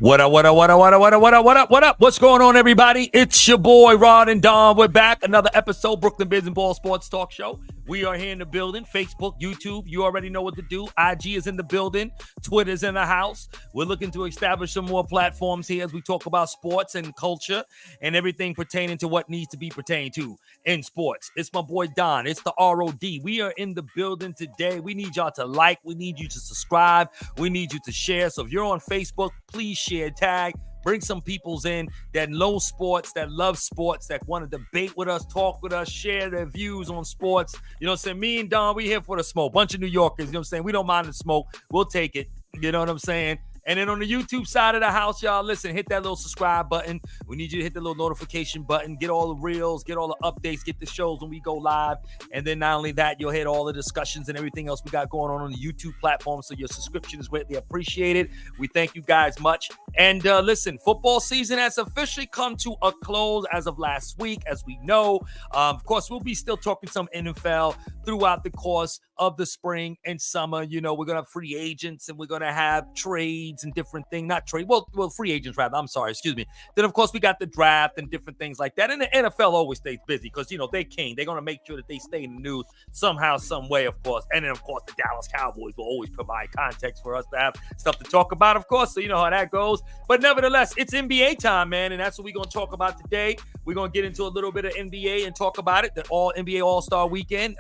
What up, what up, what up, what up, what up, what up, what up, what up? What's going on, everybody? It's your boy, Rod and Don. We're back. Another episode, Brooklyn Biz and Ball Sports Talk Show. We are here in the building. Facebook, YouTube, you already know what to do. IG is in the building. Twitter's in the house. We're looking to establish some more platforms here as we talk about sports and culture and everything pertaining to what needs to be pertained to in sports. It's my boy, Don. It's the ROD. We are in the building today. We need y'all to like. We need you to subscribe. We need you to share. So if you're on Facebook, please share, tag, bring some peoples in that know sports, that love sports, that want to debate with us, talk with us, share their views on sports. You know what I'm saying? Me and Don, we here for the smoke. Bunch of New Yorkers, you know what I'm saying? We don't mind the smoke. We'll take it. You know what I'm saying? And then on the YouTube side of the house, y'all, listen, hit that little subscribe button. We need you to hit the little notification button, get all the reels, get all the updates, get the shows when we go live. And then not only that, you'll hit all the discussions and everything else we got going on the YouTube platform. So your subscription is greatly appreciated. We thank you guys much. And listen, football season has officially come to a close as of last week, as we know. Of course, we'll be still talking some NFL throughout the course of the spring and summer. You know, we're going to have free agents and we're going to have trades and different things, not trade. Well, free agents rather. I'm sorry, excuse me. Then of course we got the draft and different things like that. And the NFL always stays busy because you know they king. They're gonna make sure that they stay in the news somehow, some way, of course. And then of course the Dallas Cowboys will always provide context for us to have stuff to talk about, of course. So you know how that goes. But nevertheless, it's NBA time, man, and that's what we're gonna talk about today. We're gonna get into a little bit of NBA and talk about it. The NBA All-Star Weekend.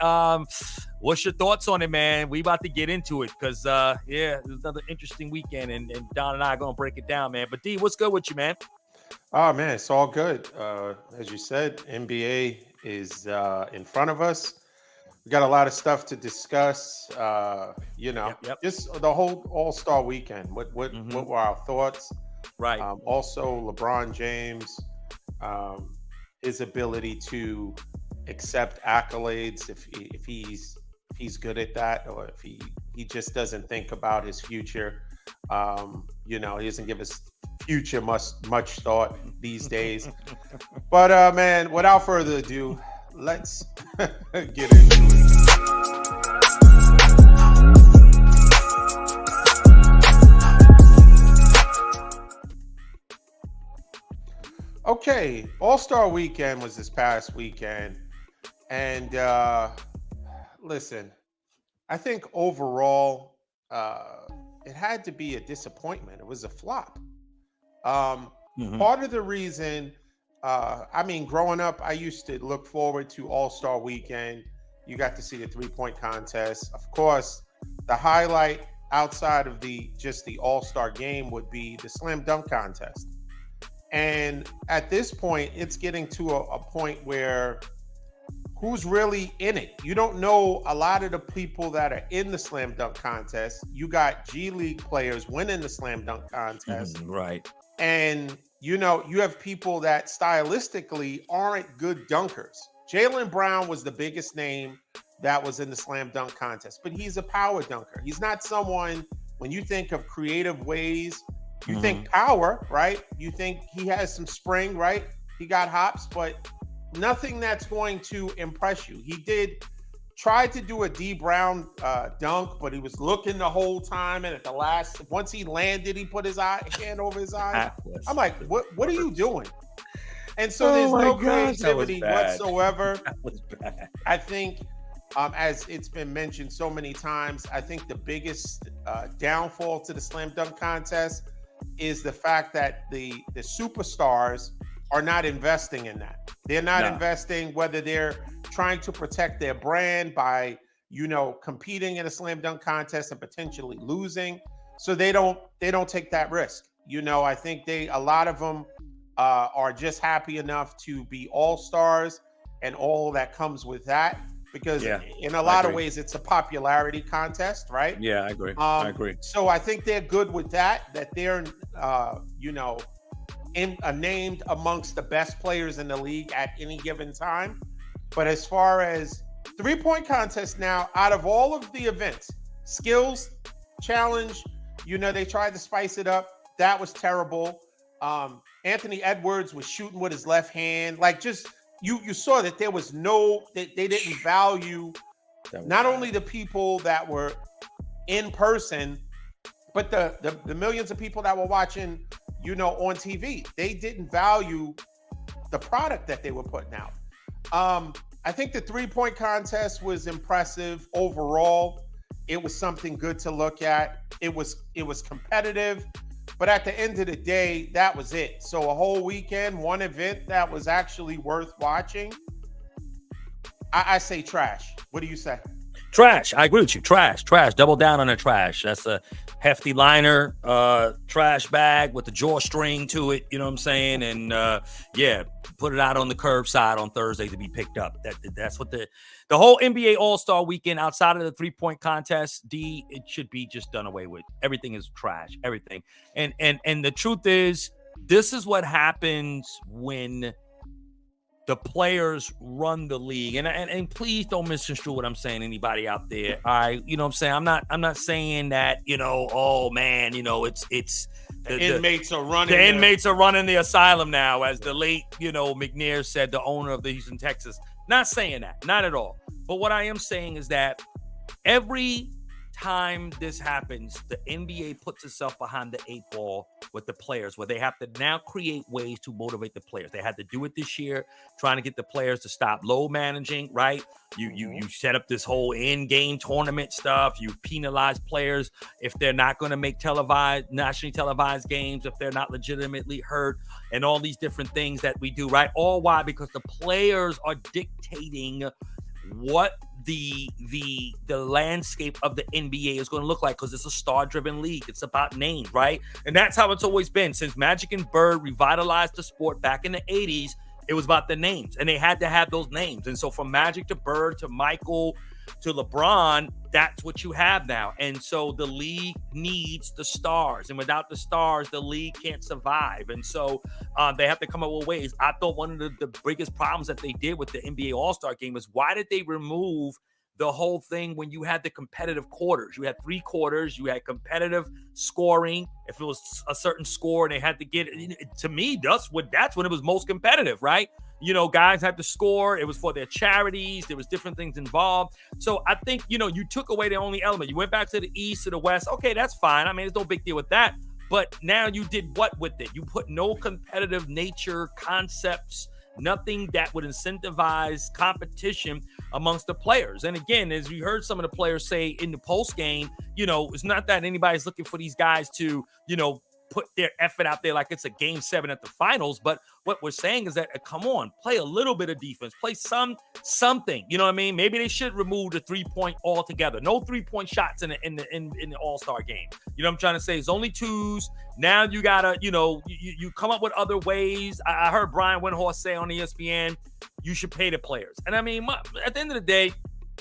What's your thoughts on it, man? We about to get into it because, yeah, it was another interesting weekend, and Don and I are going to break it down, man. But, D, what's good with you, man? Oh, man, it's all good. As you said, NBA is in front of us. We got a lot of stuff to discuss, just the whole All-Star Weekend. What were our thoughts? Right. Also, LeBron James, his ability to accept accolades if he's good at that, or if he just doesn't think about his future. He doesn't give his future much thought these days. But man, without further ado, let's get into it. Okay, All-Star Weekend was this past weekend. And listen, I think overall, it had to be a disappointment. It was a flop. Part of the reason, growing up, I used to look forward to All-Star Weekend. You got to see the three-point contest. Of course, the highlight outside of the All-Star game would be the slam dunk contest. And at this point, it's getting to a point where who's really in it? You don't know a lot of the people that are in the slam dunk contest. You got G League players winning the slam dunk contest. Right. And, you have people that stylistically aren't good dunkers. Jaylen Brown was the biggest name that was in the slam dunk contest, but he's a power dunker. He's not someone, when you think of creative ways, you think power, right? You think he has some spring, right? He got hops, but nothing that's going to impress you. He did try to do a D Brown dunk, but he was looking the whole time. And at the last, once he landed, he put his hand over his eyes. I'm like, what are you doing? And so there's no creativity whatsoever. That was bad. I think, as it's been mentioned so many times, I think the biggest downfall to the slam dunk contest is the fact that the superstars are not investing in that. They're not investing, whether they're trying to protect their brand by, competing in a slam dunk contest and potentially losing. So they don't take that risk. I think a lot of them are just happy enough to be all-stars and all that comes with that. Because in a lot of ways, it's a popularity contest, right? Yeah, I agree. So I think they're good with that they're, named amongst the best players in the league at any given time. But as far as three-point contest now, out of all of the events, skills, challenge, they tried to spice it up. That was terrible. Anthony Edwards was shooting with his left hand. You saw that there was they didn't value not only the people that were in person, but the millions of people that were watching, on TV. They didn't value the product that they were putting out. I think the 3-point contest was impressive overall. It was something good to look at. It was competitive, but at the end of the day, that was it. So a whole weekend, one event that was actually worth watching, I say trash. What do you say? Trash. I agree with you. Trash. Double down on the trash. That's a hefty liner, trash bag with the drawstring to it. You know what I'm saying? And yeah, put it out on the curbside on Thursday to be picked up. That's what the whole NBA All-Star weekend outside of the 3-point contest, it should be just done away with. Everything is trash. Everything. And the truth is, this is what happens when the players run the league, and please don't misconstrue what I'm saying. Anybody out there, all right? You know what I'm saying? I'm not saying that, oh man, it's the inmates are running. The inmates are running the asylum now, as the late McNair said, the owner of the Houston Texans. Not saying that, not at all. But what I am saying is that every time this happens, the NBA puts itself behind the 8 ball with the players, where they have to now create ways to motivate the players. They had to do it this year, trying to get the players to stop low managing, right? You set up this whole in-game tournament stuff. You penalize players if they're not going to make nationally televised games, if they're not legitimately hurt, and all these different things that we do, right? All why? Because the players are dictating what the landscape of the NBA is going to look like, because it's a star-driven league. It's about names, right? And that's how it's always been. Since Magic and Bird revitalized the sport back in the 80s, it was about the names, and they had to have those names. And so from Magic to Bird to Michael to LeBron, that's what you have now. And so the league needs the stars, and without the stars, the league can't survive. And so they have to come up with ways. I thought one of the biggest problems that they did with the NBA All-Star game was, why did they remove the whole thing when you had the competitive quarters? You had 3 quarters, you had competitive scoring. If it was a certain score and they had to get it, to me, that's when it was most competitive, right? Guys had to score. It was for their charities. There was different things involved. So I think, you took away the only element. You went back to the East, to the West. Okay, that's fine. I mean, there's no big deal with that. But now you did what with it? You put no competitive nature concepts, nothing that would incentivize competition amongst the players. And again, as we heard some of the players say in the post game, it's not that anybody's looking for these guys to, put their effort out there like it's a game 7 at the finals. But what we're saying is that, come on, play a little bit of defense, play something. You know what I mean? Maybe they should remove the 3-point altogether. No 3-point shots in the All-Star game. You know what I'm trying to say? It's only 2s. Now you gotta, you come up with other ways. I heard Brian Windhorst say on ESPN, you should pay the players. And I mean, at the end of the day,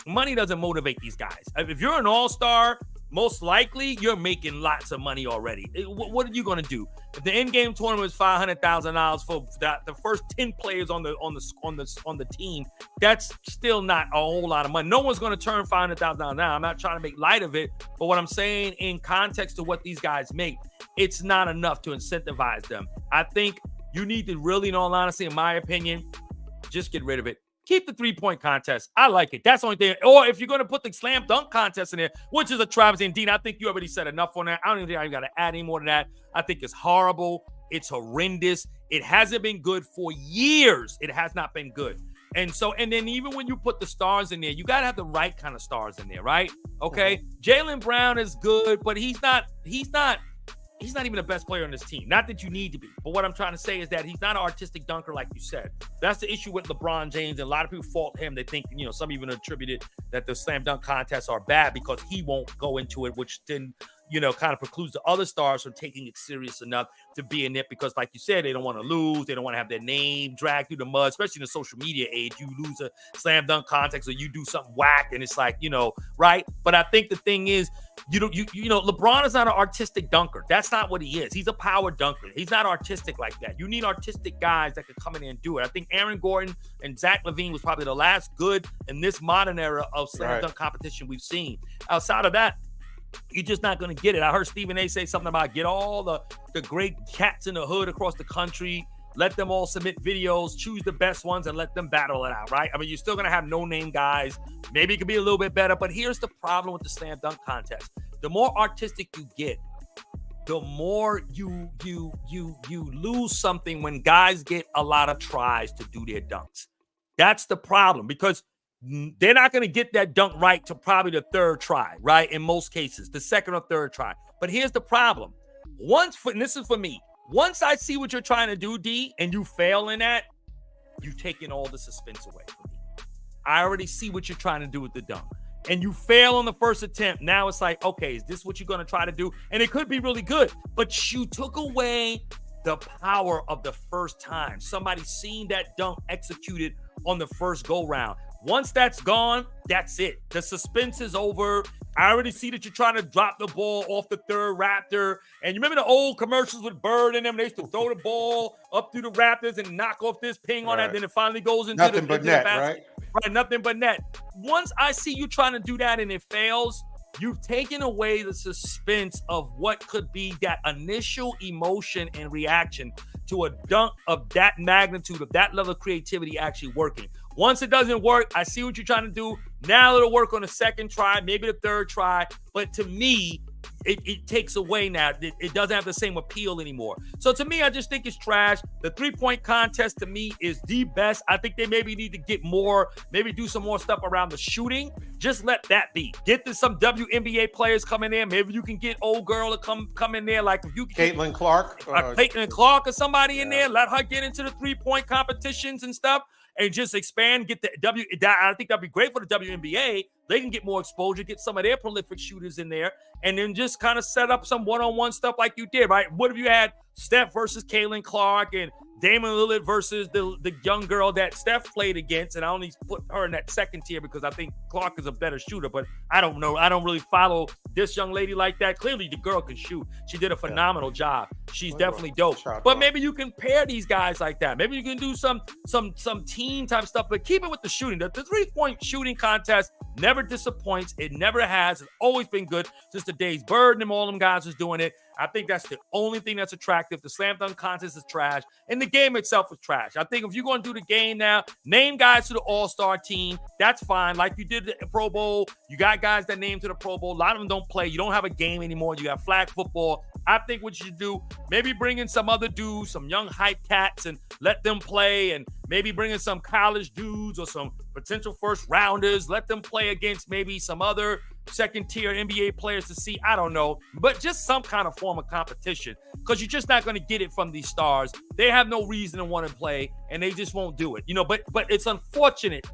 money doesn't motivate these guys. If you're an all-star, most likely you're making lots of money already. What are you going to do? If the in-game tournament is $500,000 for the first 10 players on the team, that's still not a whole lot of money. No one's going to turn $500,000 down. I'm not trying to make light of it, but what I'm saying in context to what these guys make, it's not enough to incentivize them. I think you need to really, in all honesty, in my opinion, just get rid of it. Keep the 3-point contest. I like it. That's the only thing. Or if you're going to put the slam dunk contest in there, which is a travesty. And Dean, I think you already said enough on that. I don't even think I got to add any more to that. I think it's horrible. It's horrendous. It hasn't been good for years. It has not been good. And then even when you put the stars in there, you got to have the right kind of stars in there, right? Okay. Jaylen Brown is good, but he's not even the best player on this team. Not that you need to be, but what I'm trying to say is that he's not an artistic dunker like you said. That's the issue with LeBron James, and a lot of people fault him. They think, some even attributed that the slam dunk contests are bad because he won't go into it, which then, kind of precludes the other stars from taking it serious enough to be in it, because like you said, they don't want to lose. They don't want to have their name dragged through the mud, especially in the social media age. You lose a slam dunk contest or you do something whack and it's like, right? But I think the thing is, LeBron is not an artistic dunker. That's not what he is. He's a power dunker. He's not artistic like that. You need artistic guys that can come in and do it. I think Aaron Gordon and Zach LaVine was probably the last good in this modern era of slam dunk competition we've seen. Outside of that, you're just not going to get it. I heard Stephen A. say something about get all the great cats in the hood across the country, let them all submit videos, choose the best ones, and let them battle it out, right? I mean, you're still going to have no-name guys. Maybe it could be a little bit better, but here's the problem with the slam dunk contest. The more artistic you get, the more you lose something when guys get a lot of tries to do their dunks. That's the problem, because they're not going to get that dunk right to probably the third try, right? In most cases, the second or third try. But here's the problem. And this is for me, once I see what you're trying to do, D, and you fail in that, you're taking all the suspense away from me. I already see what you're trying to do with the dunk. And you fail on the first attempt. Now it's like, okay, is this what you're going to try to do? And it could be really good, but you took away the power of the first time. Somebody seen that dunk executed on the first go round. Once that's gone, that's it. The suspense is over. I already see that you're trying to drop the ball off the third Raptor. And you remember the old commercials with Bird and them? They used to throw the ball up through the Raptors and knock off this ping on that. Then it finally goes into nothing but net, right? Right, nothing but net. Once I see you trying to do that and it fails, you've taken away the suspense of what could be that initial emotion and reaction to a dunk of that magnitude, of that level of creativity actually working. Once it doesn't work, I see what you're trying to do. Now it'll work on the second try, maybe the third try. But to me, it takes away now. It doesn't have the same appeal anymore. So to me, I just think it's trash. The three-point contest to me is the best. I think they maybe need to get more, maybe do some more stuff around the shooting. Just let that be. Get some WNBA players coming in. Maybe you can get old girl to come in there. Like if you can Caitlin Clark. Caitlin Clark or somebody in there. Let her get into the three-point competitions and stuff. And just expand, get the I think that'd be great for the WNBA. They can get more exposure, get some of their prolific shooters in there, and then just kind of set up some one-on-one stuff like you did, right? What if you had Steph versus Caitlin Clark and Damian Lillard versus the young girl that Steph played against? And I only put her in that second tier because I think Clark is a better shooter, but I don't know. I don't really follow this young lady like that. Clearly, the girl can shoot. She did a phenomenal job. She's definitely dope. But maybe you can pair these guys like that. Maybe you can do some team type stuff, but keep it with the shooting. The three-point shooting contest never disappoints. It never has. It's always been good since the days Bird and all them guys was doing it. I think that's the only thing that's attractive. The slam dunk contest is trash, and the game itself is trash. I think if you're going to do the game now, name guys to the all-star team. That's fine. Like you did the Pro Bowl. You got guys that named to the Pro Bowl. A lot of them don't play. You don't have a game anymore. You got flag football. I think what you should do, maybe bring in some other dudes, some young hype cats, and let them play, and maybe bring in some college dudes or some potential first rounders. Let them play against maybe some other second tier NBA players to see. I don't know, but just some kind of form of competition, because you're just not going to get it from these stars. They have no reason to want to play, and they just won't do it. But it's unfortunate,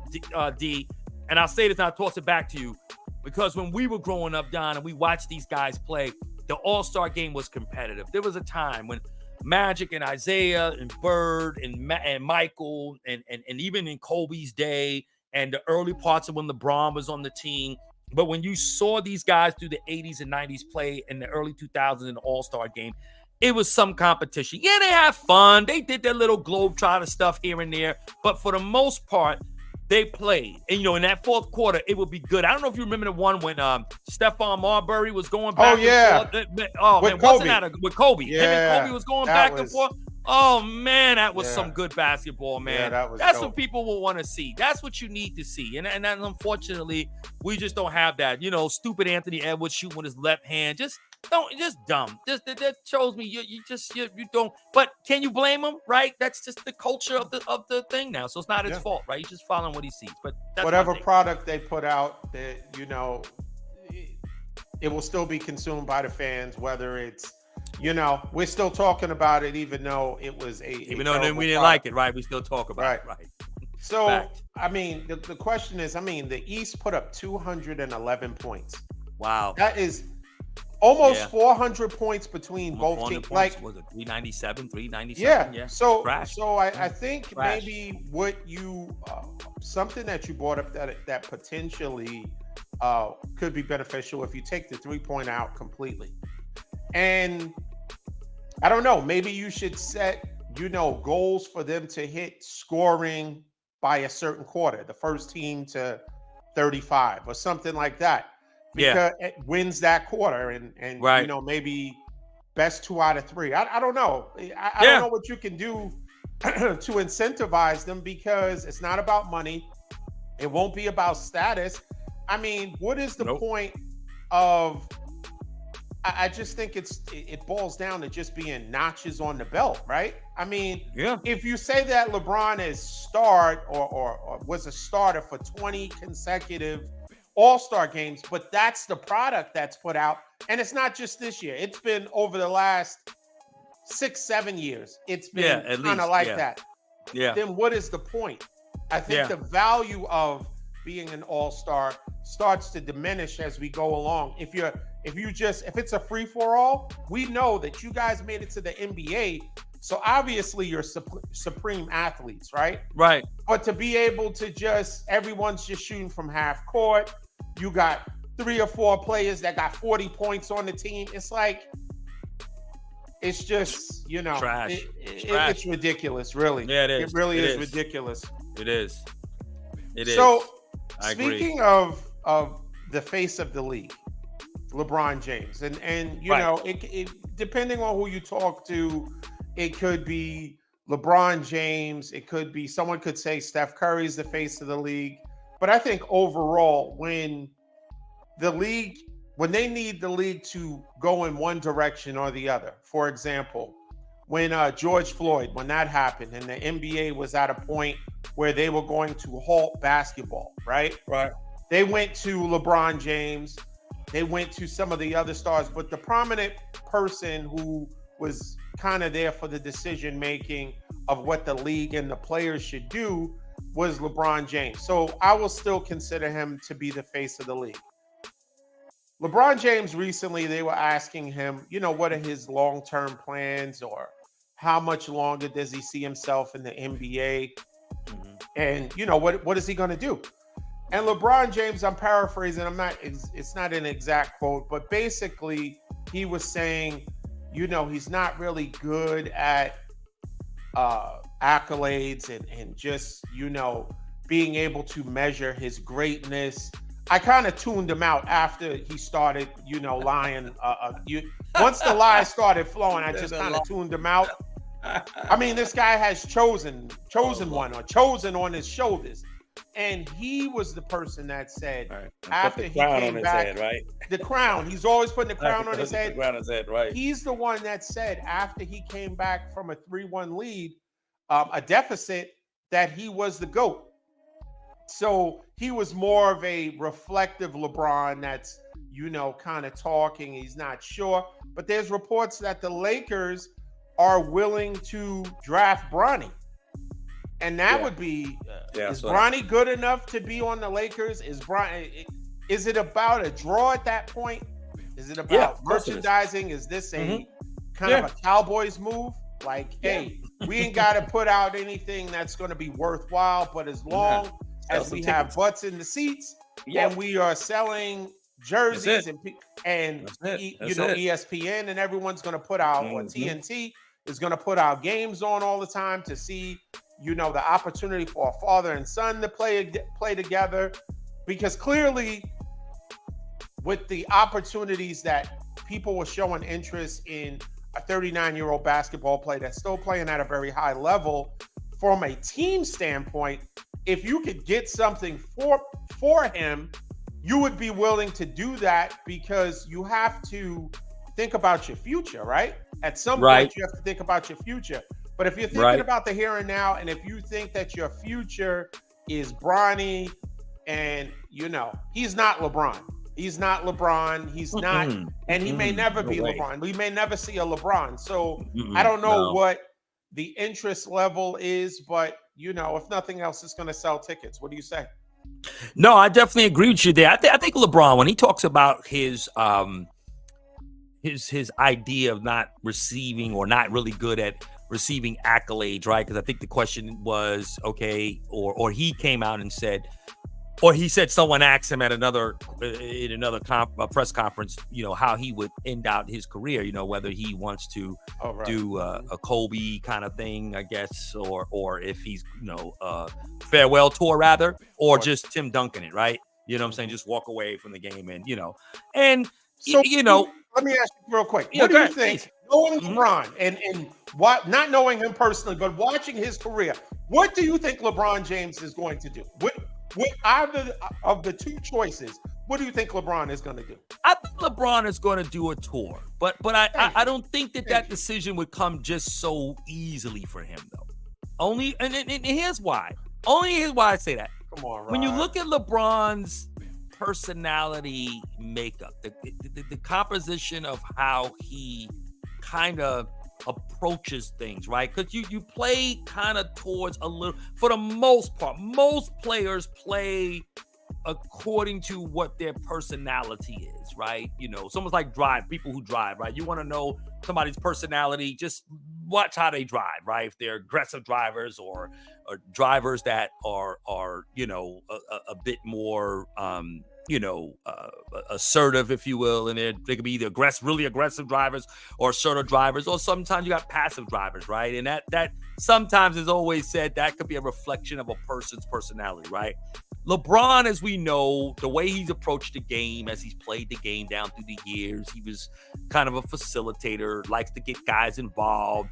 D, and I'll say this and I'll toss it back to you, because when we were growing up, Don, and we watched these guys play, the All-Star game was competitive. There was a time when Magic and Isaiah and Bird and Michael and even in Kobe's day and the early parts of when LeBron was on the team. But when you saw these guys through the 80s and 90s play in the early 2000s in the All-Star game, it was some competition. Yeah, they had fun. They did their little globetrotter stuff here and there. But for the most part, they played. And, in that fourth quarter, it would be good. I don't know if you remember the one when Stephon Marbury was going back and forth. Oh, with man, Kobe. wasn't that with Kobe? Yeah, Him and Kobe was going back and forth. Oh, man, that was some good basketball, man. Yeah, that's what people will want to see. That's what you need to see. And unfortunately, we just don't have that. Stupid Anthony Edwards shooting with his left hand. Just dumb. That shows me you don't. But can you blame him? Right? That's just the culture of the thing now. So it's not his fault, right? He's just following what he sees. But that's whatever product they put out, that it will still be consumed by the fans. Whether it's we're still talking about it, even though it was even though we didn't like it, right? We still talk about it, right? So Fact. I mean, the question is, the East put up 211 points. Wow, that is almost 400 points between both teams. Like, was it 397, 397? Yeah. So I think Trash. maybe what you something that you brought up that potentially could be beneficial if you take the 3-point out completely. And I don't know, maybe you should set, goals for them to hit scoring by a certain quarter, the first team to 35 or something like that. Because it wins that quarter and right. Maybe best 2 out of 3. I don't know. I don't know what you can do to incentivize them, because it's not about money. It won't be about status. What is the point of I just think it boils down to just being notches on the belt, right? I mean, if you say that LeBron is starred or was a starter for 20 consecutive All-Star games, but that's the product that's put out, and it's not just this year. It's been over the last 6-7 years. It's been kind of like that. Yeah. Then what is the point? I think the value of being an all-star starts to diminish as we go along. If it's a free-for-all, we know that you guys made it to the NBA, so obviously you're supreme athletes, right? Right. But to be able to everyone's just shooting from half court, you got 3 or 4 players that got 40 points on the team. It's like, it's just, trash. It's ridiculous, really. Yeah, it is. It really is ridiculous. It is. It is. So, I agree. Speaking of the face of the league, LeBron James, and you know, it depending on who you talk to, it could be LeBron James, it could be someone could say Steph Curry's the face of the league, but I think overall, when they need the league to go in one direction or the other, for example, when George Floyd, when that happened, and the NBA was at a point where they were going to halt basketball, right? Right. They went to LeBron James. They went to some of the other stars, but the prominent person who was kind of there for the decision-making of what the league and the players should do was LeBron James. So I will still consider him to be the face of the league. LeBron James recently, they were asking him, what are his long-term plans, or how much longer does he see himself in the NBA? Mm-hmm. And, what is he going to do? And LeBron James, I'm paraphrasing, it's not an exact quote, but basically he was saying, he's not really good at accolades and just, being able to measure his greatness. I kind of tuned him out after he started, lying. Once the lies started flowing, I just kind of tuned him out. I mean, this guy has chosen one or chosen on his shoulders. And he was the person that said, after he came back, the crown, he's always putting the crown on his head. Right. He's the one that said, after he came back from a 3-1 lead, a deficit, that he was the GOAT. So he was more of a reflective LeBron that's, kind of talking. He's not sure. But there's reports that the Lakers are willing to draft Bronny. And that would be, is Bronny good enough to be on the Lakers? Is it about a draw at that point? Is it about merchandising? Is this a kind of a Cowboys move? Like, hey, we ain't got to put out anything that's going to be worthwhile, but as long as we have butts in the seats and we are selling jerseys and ESPN and everyone's going to put out, or TNT is going to put out games on all the time to see, the opportunity for a father and son to play together, because clearly with the opportunities that people were showing interest in a 39-year-old basketball player that's still playing at a very high level, from a team standpoint, if you could get something for him, you would be willing to do that, because you have to think about your future, right? At some point, you have to think about your future. But if you're thinking about the here and now, and if you think that your future is Bronny, and he's not LeBron. He's not LeBron. He's not, and he may never be LeBron. We may never see a LeBron. So I don't know what the interest level is, but if nothing else, it's going to sell tickets. What do you say? No, I definitely agree with you there. I think LeBron, when he talks about his idea of not receiving, or not really good at receiving accolades, right? Because I think the question was, okay, or he came out and said, or he said someone asked him at another press conference, how he would end out his career, whether he wants to do a Kobe kind of thing, I guess, or if he's, farewell tour rather, or just Tim Duncan it, right? You know what I'm saying? Just walk away from the game and, and so, let me ask you real quick. What do you think, knowing LeBron and what, not knowing him personally, but watching his career, what do you think LeBron James is going to do? What either of the two choices, What do you think LeBron is going to do? I think LeBron is going to do a tour, but I don't think that decision would come just so easily for him, though. And here's why. Here's why I say that. Come on, Rod. When you look at LeBron's personality makeup, the composition of how he kind of approaches things, right? Because you play kind of towards a little, for the most part, most players play according to what their personality is, right? You know, someone's like people who drive, right? You want to know somebody's personality, just watch how they drive, right? If they're aggressive drivers or drivers that are you know, a bit more assertive, if you will, and they could be either really aggressive drivers or assertive drivers, or sometimes you got passive drivers, right? And that sometimes is always said that could be a reflection of a person's personality, right? LeBron, as we know, the way he's approached the game, as he's played the game down through the years, he was kind of a facilitator, likes to get guys involved.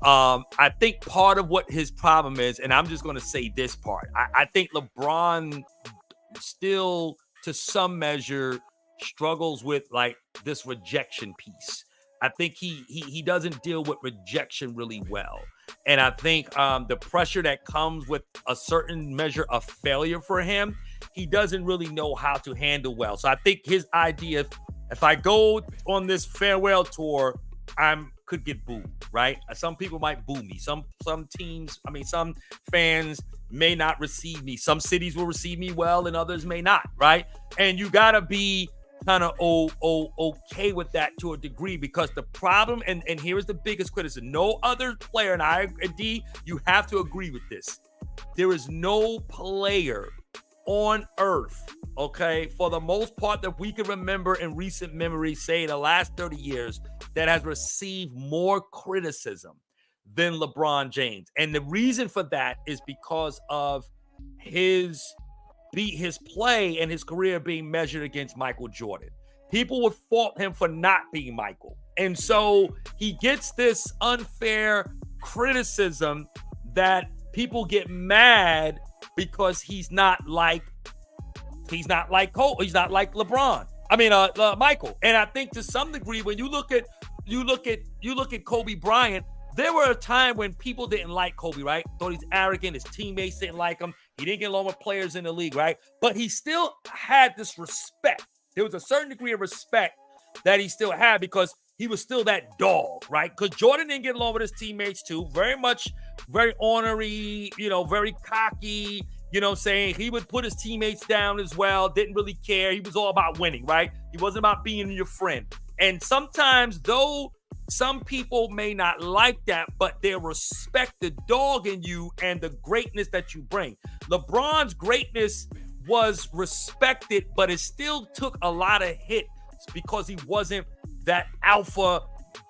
I think part of what his problem is, and I'm just going to say this part, I think LeBron still, to some measure, struggles with like this rejection piece. I think he doesn't deal with rejection really well. And I think the pressure that comes with a certain measure of failure for him, he doesn't really know how to handle well. So I think his idea, if I go on this farewell tour, could get booed, right? Some people might boo me. Some teams, some fans may not receive me. Some cities will receive me well and others may not, right? And you got to be kind of okay with that to a degree, because the problem, and here is the biggest criticism, no other player, and D, you have to agree with this, there is no player on earth, okay, for the most part that we can remember in recent memory, say the last 30 years, that has received more criticism than LeBron James. And the reason for that is because of his play and his career being measured against Michael Jordan. People would fault him for not being Michael. And so he gets this unfair criticism that people get mad because he's not like Cole, he's not like LeBron. Michael. And I think to some degree, when you look at Kobe Bryant, there were a time when people didn't like Kobe, right? Thought he's arrogant. His teammates didn't like him. He didn't get along with players in the league, right? But he still had this respect. There was a certain degree of respect that he still had because he was still that dog, right? Because Jordan didn't get along with his teammates too. Very ornery, very cocky, saying he would put his teammates down as well. Didn't really care. He was all about winning, right? He wasn't about being your friend. And sometimes, though, some people may not like that, but they respect the dog in you and the greatness that you bring. LeBron's greatness was respected, but it still took a lot of hits because he wasn't that alpha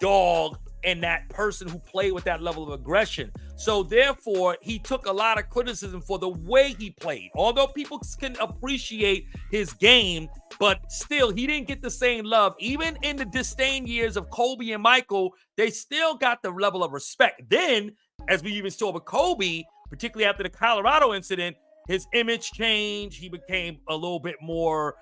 dog and that person who played with that level of aggression. So therefore, he took a lot of criticism for the way he played. Although people can appreciate his game, but still, he didn't get the same love. Even in the disdain years of Kobe and Michael, they still got the level of respect. Then, as we even saw with Kobe, particularly after the Colorado incident, his image changed. He became a little bit more,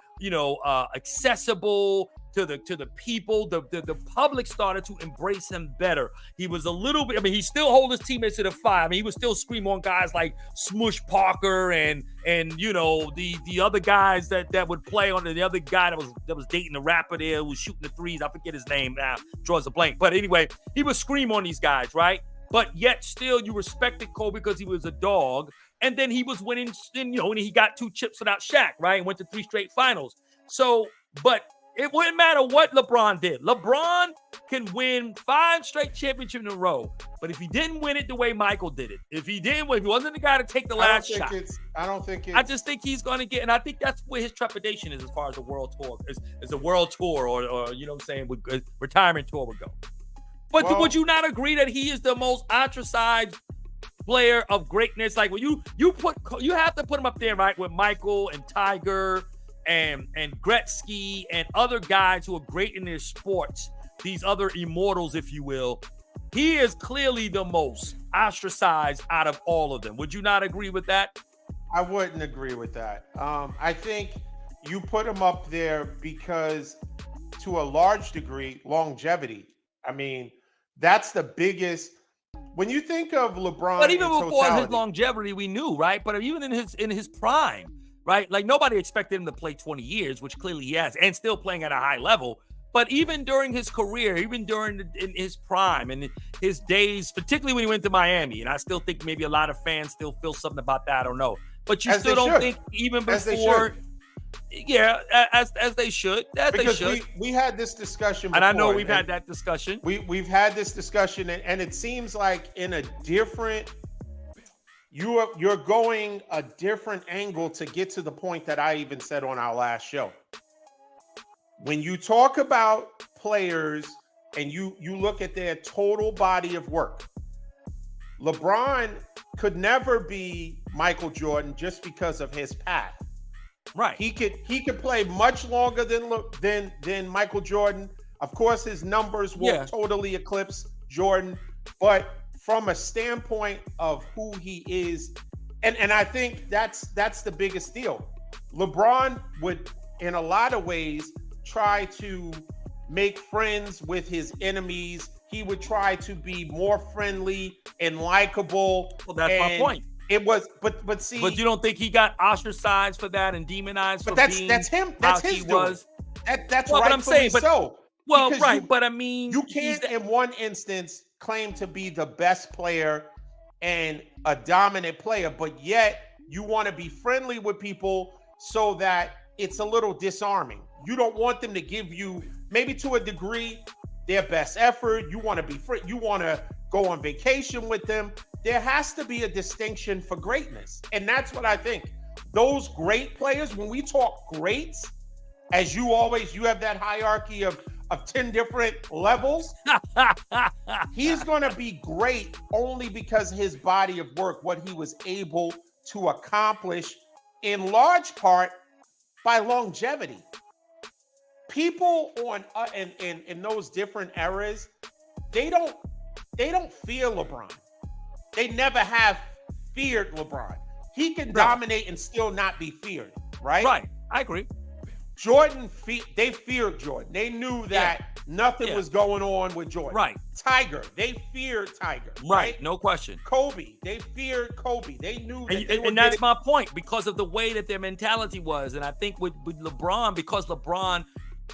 accessible to the people. The public started to embrace him better. He was a little bit, he still hold his teammates to the fire. He would still scream on guys like Smush Parker and the other guys that would play on the other guy that was dating the rapper there who was shooting the threes. I forget his name now, draws a blank. But anyway, he would scream on these guys, right? But yet still you respected Kobe because he was a dog. And then he was winning, and he got 2 chips without Shaq, right? And went to 3 straight finals. So, but it wouldn't matter what LeBron did. LeBron can win 5 straight championships in a row. But if he didn't win it the way Michael did it, if he wasn't the guy to take the last shot. I just think he's going to get, and I think that's where his trepidation is as far as the world tour, is a world tour or retirement tour would go. But would you not agree that he is the most ostracized player of greatness? Like when you have to put him up there, right, with Michael and Tiger and Gretzky and other guys who are great in their sports, these other immortals, if you will. He is clearly the most ostracized out of all of them. Would you not agree with that? I wouldn't agree with that. I think, you put him up there because, to a large degree, longevity. I mean, that's the biggest. When you think of LeBron But even in before his totality, longevity, we knew, right? But even in his prime, right? Like nobody expected him to play 20 years, which clearly he has, and still playing at a high level. But even during his career, even in his prime and his days, particularly when he went to Miami, and I still think maybe a lot of fans still feel something about that. I don't know. But you as still they don't should, think even as they before, should, yeah, as they should, because we had this discussion before, and I know we've had that discussion. We've had this discussion, and it seems like in a different, you're going a different angle to get to the point that I even said on our last show. When you talk about players and you look at their total body of work, LeBron could never be Michael Jordan just because of his path. Right. He could play much longer than Michael Jordan. Of course, his numbers will totally eclipse Jordan, but from a standpoint of who he is, and I think that's the biggest deal. LeBron would, in a lot of ways, try to make friends with his enemies. He would try to be more friendly and likable. Well, that's my point. It was, but see, but you don't think he got ostracized for that and demonized for being that's him. That's his doing. That's well, right. But I'm saying, so. Well, because right, but I mean, you can't in one instance claim to be the best player and a dominant player, but yet you want to be friendly with people so that it's a little disarming. You don't want them to give you, maybe to a degree, their best effort. You want to be free. You want to go on vacation with them. There has to be a distinction for greatness. And that's what I think. Those great players, when we talk greats, as you have that hierarchy of 10 different levels, he's going to be great only because his body of work, what he was able to accomplish in large part by longevity. People on in those different eras, they don't fear LeBron. They never have feared LeBron. He can dominate and still not be feared, right? Right. I agree. Jordan, they feared Jordan. They knew that nothing was going on with Jordan. Right. Tiger, they feared Tiger. Right. No question. Kobe, they feared Kobe. They knew that and that's my point, because of the way that their mentality was. And I think with LeBron, because LeBron,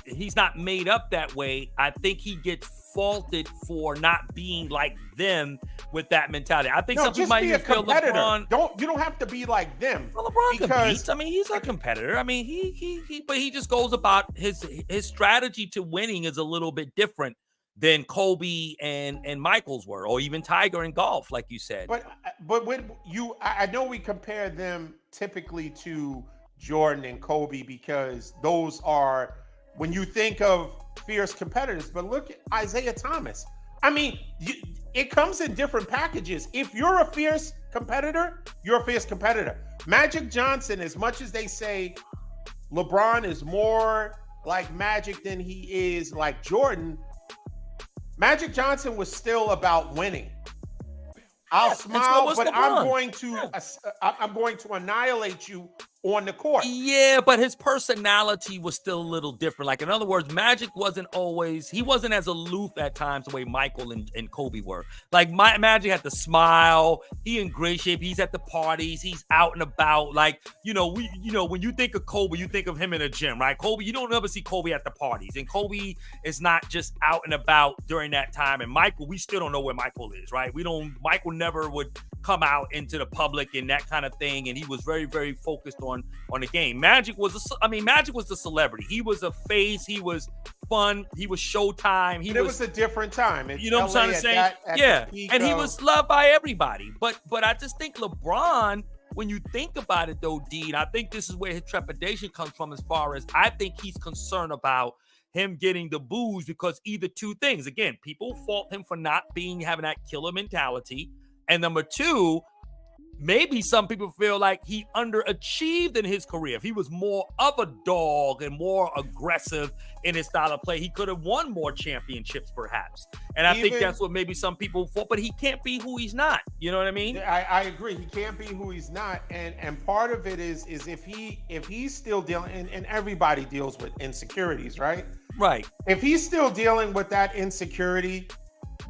he's not made up that way, I think he gets faulted for not being like them with that mentality. I think some people might even feel LeBron. You don't have to be like them. Well, LeBron competes. I mean, he's a competitor. I mean, but he just goes about his strategy to winning is a little bit different than Kobe and Michael's were, or even Tiger in golf, like you said. But when I know we compare them typically to Jordan and Kobe because those are, when you think of fierce competitors, but look at Isaiah Thomas. I mean, it comes in different packages. If you're a fierce competitor, you're a fierce competitor. Magic Johnson, as much as they say LeBron is more like Magic than he is like Jordan, Magic Johnson was still about winning. I'll smile, but I'm going to annihilate you on the court. Yeah, but his personality was still a little different. Like, in other words, Magic he wasn't as aloof at times the way Michael and Kobe were. Like, Magic had to smile. He in great shape. He's at the parties. He's out and about. Like, when you think of Kobe, you think of him in a gym, right? Kobe, you don't ever see Kobe at the parties. And Kobe is not just out and about during that time. And Michael, we still don't know where Michael is, right? Michael never would come out into the public and that kind of thing. And he was very, very focused on the game. Magic was the celebrity. He was a face. He was fun. He was Showtime. It was a different time. You know what I'm trying to say? And he was loved by everybody. But I just think LeBron, when you think about it though, Dean, I think this is where his trepidation comes from, as far as I think he's concerned about him getting the boos, because either two things. Again, people fault him for not having that killer mentality. And number two, maybe some people feel like he underachieved in his career. If he was more of a dog and more aggressive in his style of play, he could have won more championships, perhaps. And I think that's what maybe some people thought, but he can't be who he's not. You know what I mean? I agree. He can't be who he's not. And part of it is if he's still dealing, and everybody deals with insecurities, right? Right. If he's still dealing with that insecurity,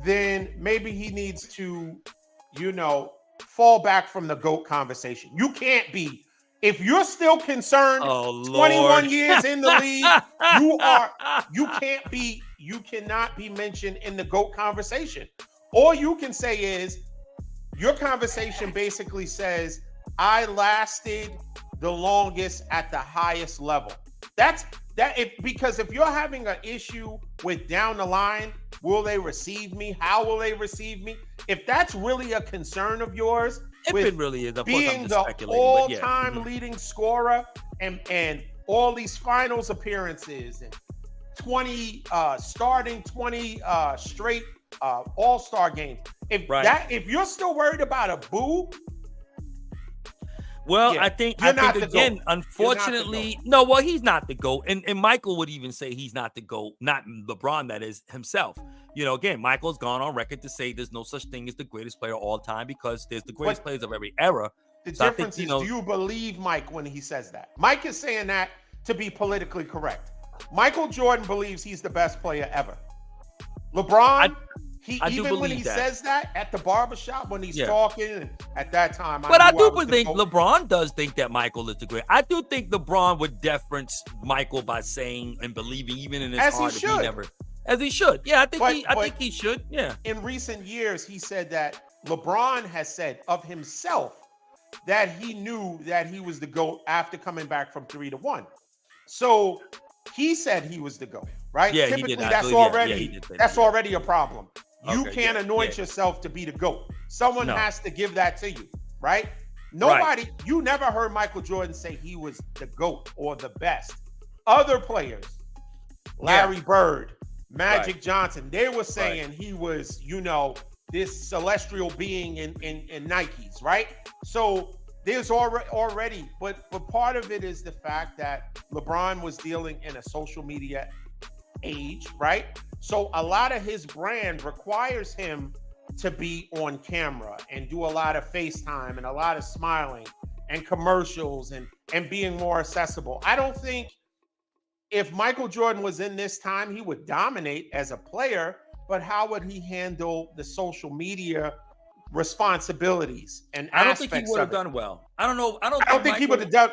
then maybe he needs to, fall back from the GOAT conversation. You can't be. If you're still concerned, 21 years in the league, you cannot be mentioned in the GOAT conversation. All you can say is your conversation basically says, I lasted the longest at the highest level. Because if you're having an issue with down the line, will they receive me? How will they receive me? If that's really a concern of yours, it really is. Of being the all-time leading scorer and all these finals appearances and 20 straight all-star games. If you're still worried about a boo, I think again, unfortunately, he's not the GOAT. And Michael would even say he's not the GOAT, not LeBron, that is, himself. Again, Michael's gone on record to say there's no such thing as the greatest player of all time because there's the greatest players of every era. The difference is, do you believe Mike when he says that? Mike is saying that to be politically correct. Michael Jordan believes he's the best player ever. LeBron, even when he says that at the barbershop when he's talking, and at that time, I do think LeBron does think that Michael is the great. I do think LeBron would deference Michael by saying and believing, even in his heart, as he should. Yeah, I think he should. Yeah. In recent years, he said that LeBron has said of himself that he knew that he was the GOAT after coming back from 3-1. So he said he was the GOAT, right? Yeah, typically that's already a problem. You can't anoint yourself to be the GOAT. Someone has to give that to you, right? You never heard Michael Jordan say he was the GOAT or the best. Other players, Larry Bird, Magic Johnson, they were saying he was, this celestial being in Nikes, right? So there's already, but part of it is the fact that LeBron was dealing in a social media age, right? So a lot of his brand requires him to be on camera and do a lot of FaceTime and a lot of smiling and commercials and being more accessible. I don't think if Michael Jordan was in this time, he would dominate as a player, but how would he handle the social media responsibilities and I don't think he would have done well. I don't know. I don't think he would have done.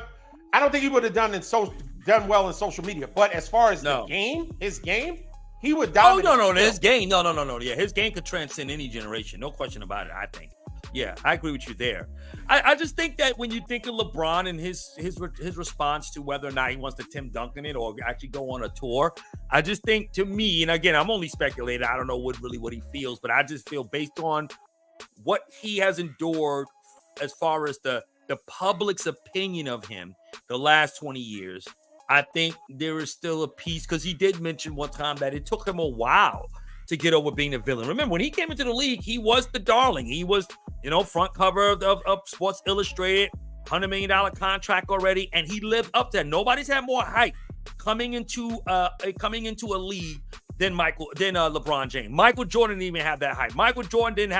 I don't think he would have done well in social media. But as far as his game, he would dominate. His game. No. Yeah, his game could transcend any generation. No question about it. I think. Yeah, I agree with you there. I just think that when you think of LeBron and his response to whether or not he wants to Tim Duncan it or actually go on a tour, I just think, to me, and again, I'm only speculating. I don't know what he feels, but I just feel based on what he has endured as far as the public's opinion of him the last 20 years, I think there is still a piece, because he did mention one time that it took him a while to get over being a villain. Remember, when he came into the league, he was the darling. He was, front cover of Sports Illustrated, $100 million contract already, and he lived up to that. Nobody's had more hype coming into a league than LeBron James. Michael Jordan didn't even have that hype. Michael Jordan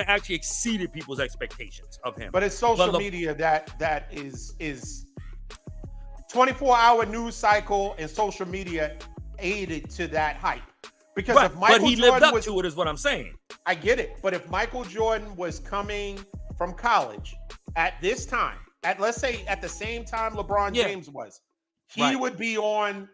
actually exceeded people's expectations of him. But it's social media that is 24-hour news cycle, and social media aided to that hype. Because if Michael Jordan lived up to it, is what I'm saying. I get it. But if Michael Jordan was coming from college at this time, let's say at the same time LeBron James was, he would be on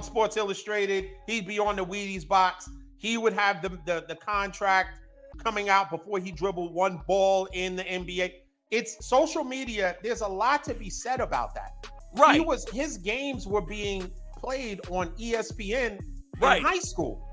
Sports Illustrated. He'd be on the Wheaties box. He would have the contract coming out before he dribbled one ball in the NBA. It's social media. There's a lot to be said about that. Right. His games were being played on ESPN in high school.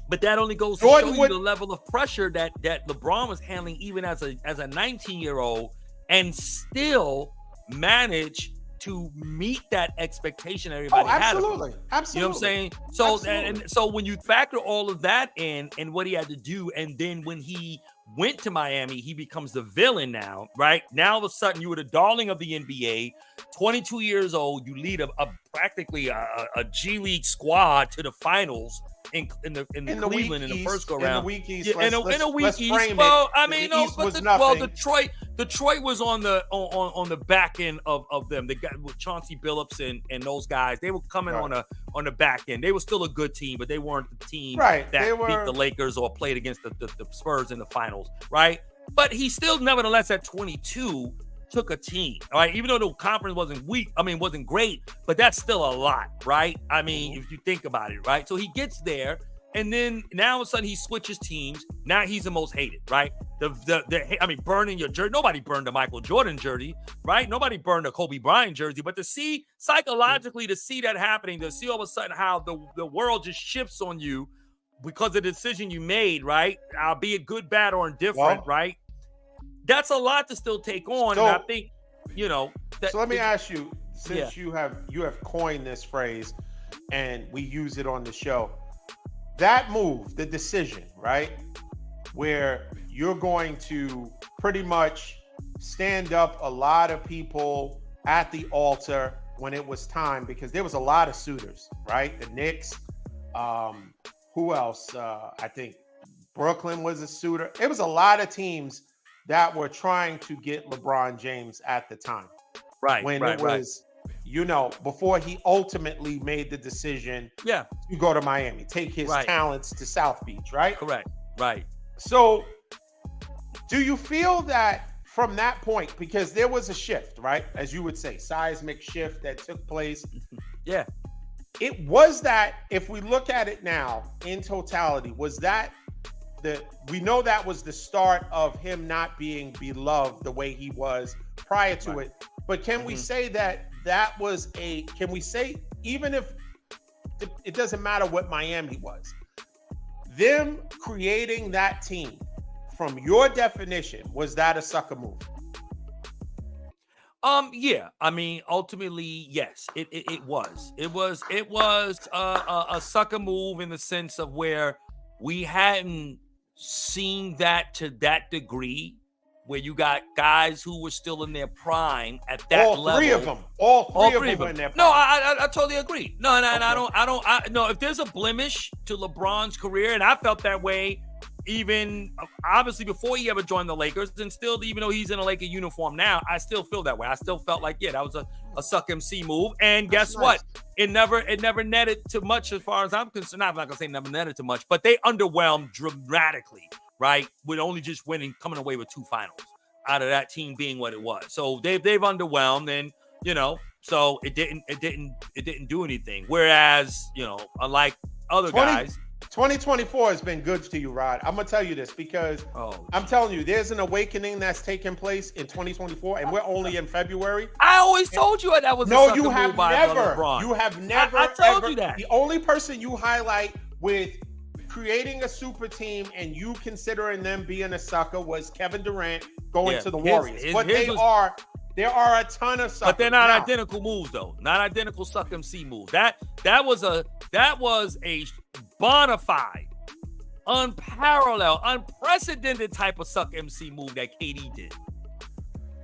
But that only goes to show you the level of pressure that LeBron was handling even as a 19-year-old, and still manage to meet that expectation everybody had. Absolutely. You know what I'm saying? So and so when you factor all of that in and what he had to do, and then when he went to Miami, he becomes the villain now, right? Now, all of a sudden, you were the darling of the NBA, 22 years old. You lead practically a G League squad to the finals in the Cleveland in the first go round. In the weak East, in a weak let's East. frame Well, it. I mean, the no, East but was nothing. Detroit was on the back end of them. They got with Chauncey Billups and those guys. They were coming on the back end. They were still a good team, but they weren't the team that beat the Lakers or played against the Spurs in the finals, right? But he still, nevertheless, at 22, took a team, all right? Even though the conference wasn't great, but that's still a lot, right? I mean, if you think about it, right? So he gets there, and then now all of a sudden he switches teams. Now he's the most hated, right? Burning your jersey. Nobody burned the Michael Jordan jersey, right? Nobody burned the Kobe Bryant jersey. But to see psychologically, to see that happening, to see all of a sudden how the world just shifts on you because of the decision you made, right? Be it good, bad, or indifferent, right? That's a lot to still take on. So, and I think, so let me ask you, since you have coined this phrase and we use it on the show, that move, the decision, right? Where you're going to pretty much stand up a lot of people at the altar when it was time, because there was a lot of suitors, right? The Knicks, who else? I think Brooklyn was a suitor. It was a lot of teams that were trying to get LeBron James at the time. Right. When it was, before he ultimately made the decision to go to Miami, take his talents to South Beach, right? Correct. Right. So do you feel that from that point, because there was a shift, right? As you would say, seismic shift that took place. Yeah. It was that, if we look at it now in totality, was that we know that was the start of him not being beloved the way he was prior to it. But can we say that was can we say, even if it doesn't matter what Miami was, them creating that team, from your definition, was that a sucker move? Yeah. I mean, ultimately, yes, it was. It was a sucker move in the sense of where we hadn't seen that to that degree, where you got guys who were still in their prime at that level. All three of them were in their prime. No, I totally agree. No, no, if there's a blemish to LeBron's career, and I felt that way even obviously before he ever joined the Lakers, and still, even though he's in a Laker uniform now, I still feel that way. I still felt like, that was a suck MC move. And guess what? It never netted too much as far as I'm concerned. I'm not gonna say never netted too much, but they underwhelmed dramatically, right? With only just coming away with 2 finals out of that team being what it was. So they've underwhelmed, and so it didn't do anything. Whereas, unlike other guys. 2024 has been good to you, Rod. I'm going to tell you this because I'm telling you, there's an awakening that's taking place in 2024, and we're only in February. I always told you that was a sucker move by LeBron. You have never. I told you that. The only person you highlight with creating a super team and you considering them being a sucker was Kevin Durant going to the Warriors. But there are a ton of suckers. But they're not identical moves, though. Not identical suck MC moves. That was a bona fide, unparalleled, unprecedented type of suck MC move that KD did.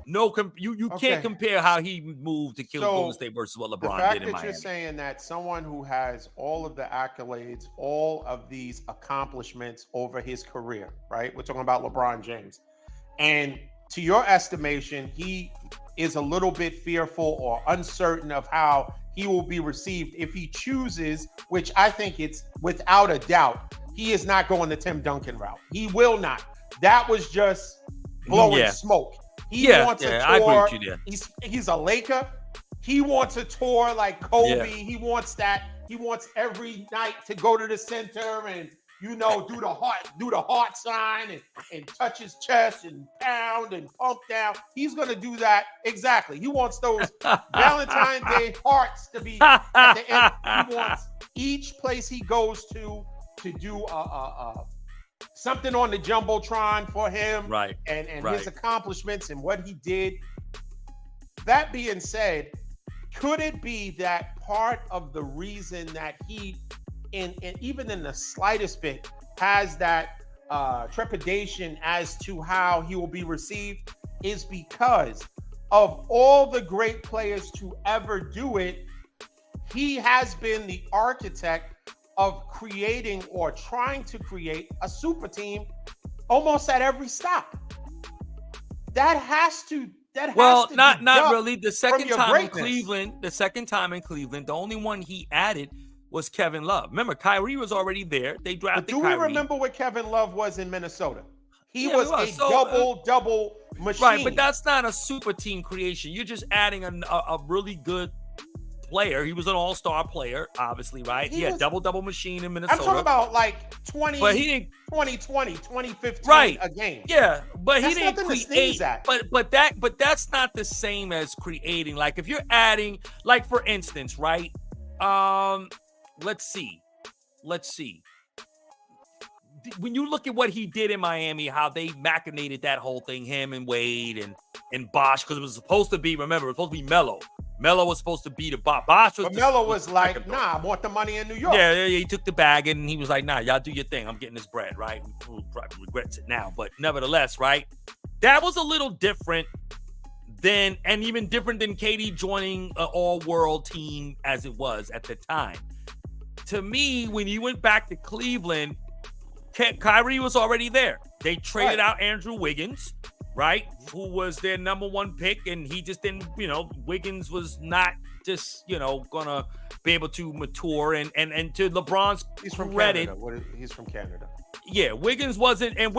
No, you can't compare how he moved to kill Golden State versus what LeBron did in Miami. The fact that you're saying that someone who has all of the accolades, all of these accomplishments over his career, right? We're talking about LeBron James. And to your estimation, he is a little bit fearful or uncertain of how he will be received if he chooses, which I think it's without a doubt, he is not going the Tim Duncan route. He will not. That was just blowing smoke. He wants a tour. I agree with you there. He's a Laker. He wants a tour like Kobe. Yeah. He wants that. He wants every night to go to the center and do the heart sign and touch his chest and pound and pump down. He's going to do that. Exactly. He wants those Valentine's Day hearts to be at the end. He wants each place he goes to do something on the Jumbotron for him. Right. And his accomplishments and what he did. That being said, could it be that part of the reason that he, and even in the slightest bit, has that trepidation as to how he will be received is because of all the great players to ever do it, he has been the architect of creating or trying to create a super team almost at every stop. That has to not really. The second time in Cleveland, the only one he added was Kevin Love. Remember, Kyrie was already there. They drafted But do Kyrie. we remember what Kevin Love was in Minnesota? He Yeah, was a double machine. Right, but that's not a super team creation. You're just adding a really good player. He was an all-star player, obviously, right? He had double machine in Minnesota. I'm talking about like 2020, 2015 right. a game. Yeah, but that's he didn't create. But that's not the same as creating. Like if you're adding, like for instance, right? Let's see. When you look at what he did in Miami, how they machinated that whole thing, him and Wade and Bosh, because it was supposed to be, remember, it was supposed to be Melo. Melo was supposed to be the Bosh. But Melo was like, nah, I want the money in New York. Yeah, he took the bag and he was like, nah, y'all do your thing. I'm getting this bread, right? He probably regrets it now, but nevertheless, right? That was a little different than, and even different than KD joining an all-world team as it was at the time. To me, when you went back to Cleveland, Kyrie was already there. They traded out Andrew Wiggins, right? Who was their number one pick, and he just didn't, Wiggins was not just, gonna be able to mature. And to LeBron's credit, he's from Canada. Yeah, Wiggins wasn't, and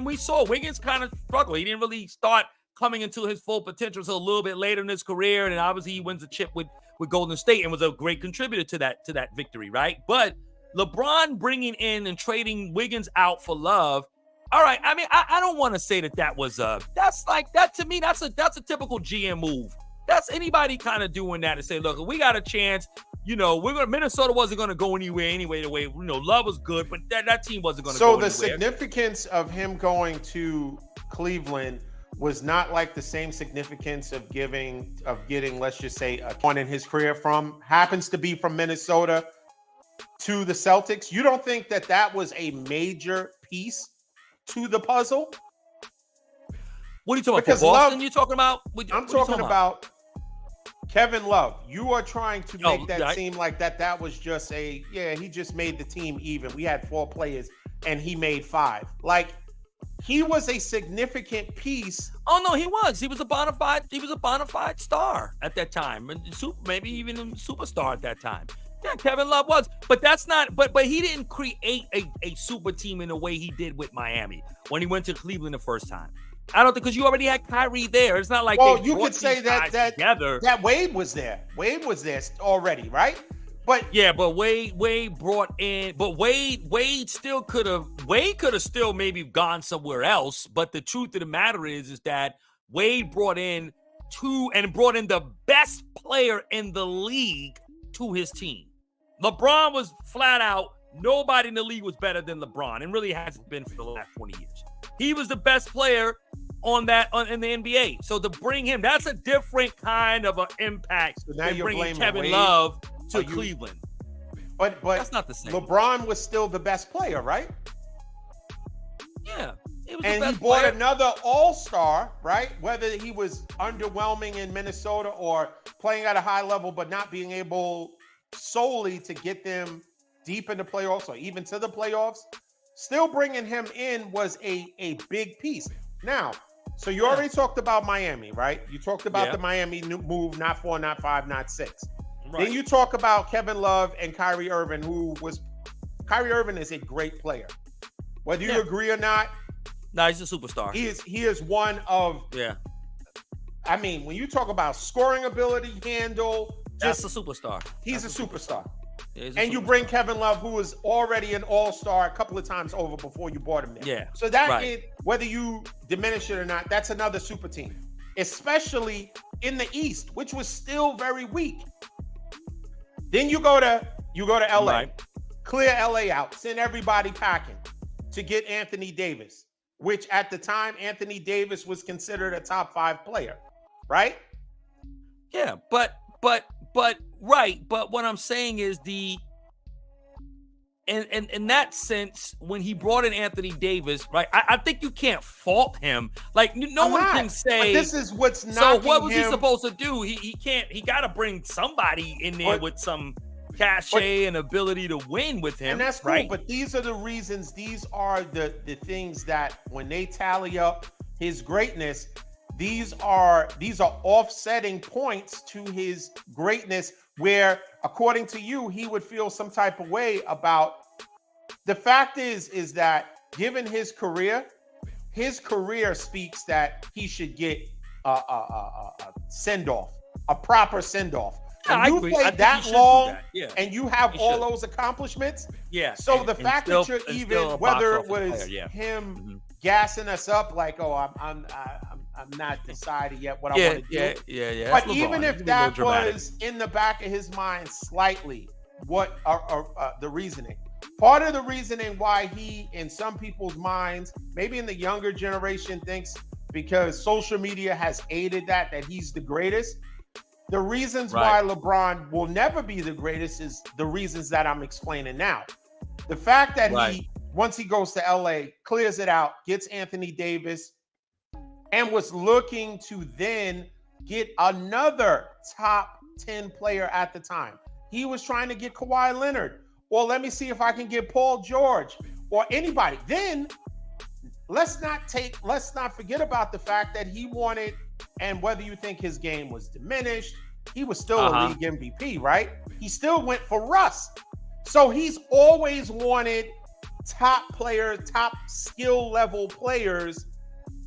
we saw Wiggins kind of struggle. He didn't really start coming into his full potential until a little bit later in his career, and obviously he wins a chip with Golden State and was a great contributor to that victory, right? But LeBron bringing in and trading Wiggins out for Love. All right. I mean, I don't want to say that was that's like that to me. That's a typical GM move. That's anybody kind of doing that and say, look, we got a chance. Minnesota wasn't going to go anywhere anyway. The way Love was good, but that team wasn't going to go anywhere. So the significance of him going to Cleveland was not like the same significance of getting, let's just say, a one in his career happens to be from Minnesota to the Celtics. You don't think that was a major piece to the puzzle? What are you talking about? Boston? You talking about? I'm talking about Kevin Love. You are trying to make that seem like that was just he just made the team even. We had 4 players and he made 5. Like, he was a significant piece. Oh no, he was. He was a bona fide star at that time, and maybe even a superstar at that time. Yeah, Kevin Love was, but that's not. But he didn't create a super team in the way he did with Miami when he went to Cleveland the first time. I don't think, because you already had Kyrie there. It's not like you could say that Wade was there. Wade was there already, right? But yeah, but Wade brought in, but Wade still could have still maybe gone somewhere else. But the truth of the matter is that Wade brought in the best player in the league to his team. LeBron was flat out, nobody in the league was better than LeBron, and really hasn't been for the last 20 years. He was the best player in the NBA. So to bring him, that's a different kind of an impact than bringing Kevin Wade, Love to Cleveland. But that's not the same. LeBron was still the best player, right? Yeah. He bought another all-star, right? Whether he was underwhelming in Minnesota or playing at a high level but not being able solely to get them deep in the playoffs or even to the playoffs, still bringing him in was a big piece. Now, so you already talked about Miami, right? You talked about the Miami move, not 4, not 5, not 6. Right. Then you talk about Kevin Love and Kyrie Irving, Kyrie Irving is a great player. Whether you agree or not, no, he's a superstar. He is one of I mean, when you talk about scoring ability, handle, that's a superstar. He's a superstar. And you bring Kevin Love, who was already an all-star a couple of times over before you bought him there. Yeah. So whether you diminish it or not, that's another super team, especially in the East, which was still very weak. Then you go to LA, clear LA out, send everybody packing to get Anthony Davis, which at the time Anthony Davis was considered a top 5 player, right? Yeah, but what I'm saying is in that sense, when he brought in Anthony Davis, right? I think you can't fault him. Like no one can say but this is what's knocking so. What was him. he supposed to do? He can't. He got to bring somebody in there with some cachet and ability to win with him. And that's cool. Right? But these are the reasons. These are the things that when they tally up his greatness, these are offsetting points to his greatness. Where, according to you, he would feel some type of way about. The fact is that given his career speaks that he should get a send-off, a proper send-off. Yeah, you played that long and you have he all those accomplishments. Yeah. So the fact that you're even, whether it was him gassing us up like, oh, I'm not decided yet what I want to do. Yeah. But even if that was in the back of his mind slightly, what the reasoning? Part of the reasoning why he, in some people's minds, maybe in the younger generation, thinks because social media has aided that he's the greatest. The reasons why LeBron will never be the greatest is the reasons that I'm explaining now. The fact that he, once he goes to LA, clears it out, gets Anthony Davis, and was looking to then get another top 10 player at the time. He was trying to get Kawhi Leonard. Or let me see if I can get Paul George or anybody. Then let's not forget about the fact that he wanted, and whether you think his game was diminished, he was still a league MVP, right? He still went for Russ. So he's always wanted top players, top skill level players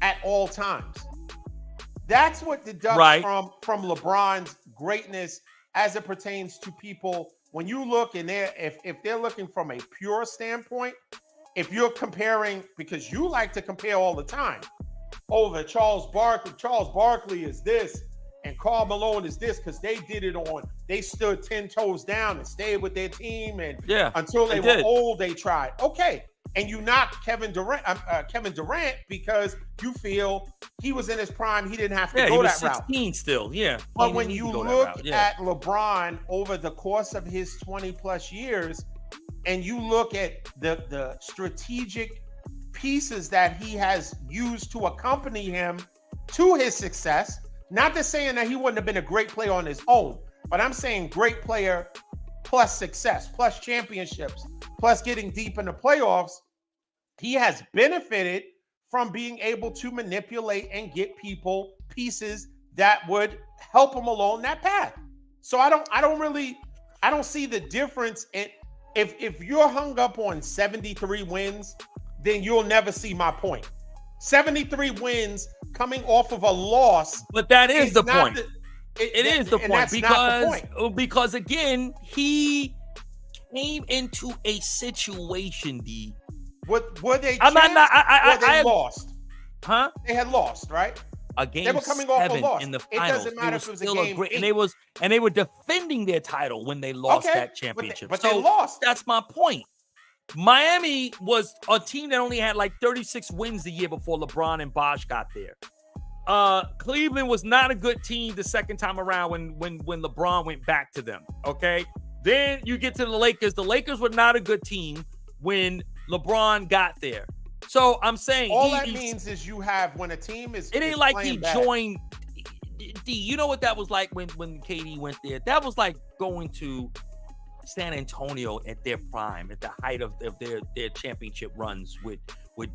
at all times. That's what deducts from LeBron's greatness as it pertains to people. When you look in there, if they're looking from a pure standpoint, if you're comparing, because you like to compare all the time, Charles Barkley is this, and Karl Malone is this, because they stood 10 toes down and stayed with their team, and until they were old, they tried. Okay. And you knocked Kevin Durant because you feel he was in his prime. He didn't have to go that route. 16 still, But when you look at LeBron over the course of his 20-plus years, and you look at the strategic pieces that he has used to accompany him to his success, not to saying that he wouldn't have been a great player on his own, but I'm saying great player plus success, plus championships, plus getting deep in the playoffs, he has benefited from being able to manipulate and get pieces that would help him along that path. So I don't see the difference. If you're hung up on 73 wins, then you'll never see my point. 73 wins coming off of a loss. But that is the point. It is the point because again, he came into a situation, D. Were they? They lost. Huh? They had lost, right? A game. They were coming off a loss in the finals. It doesn't matter if it was a game. And they were defending their title when they lost that championship. But they lost. That's my point. Miami was a team that only had like 36 wins the year before LeBron and Bosh got there. Cleveland was not a good team the second time around when LeBron went back to them. Okay. Then you get to the Lakers. The Lakers were not a good team when LeBron got there. So I'm saying all that means is you have when a team is. It ain't like he joined. D, you know what that was like when KD went there? That was like going to San Antonio at their prime, at the height of their championship runs with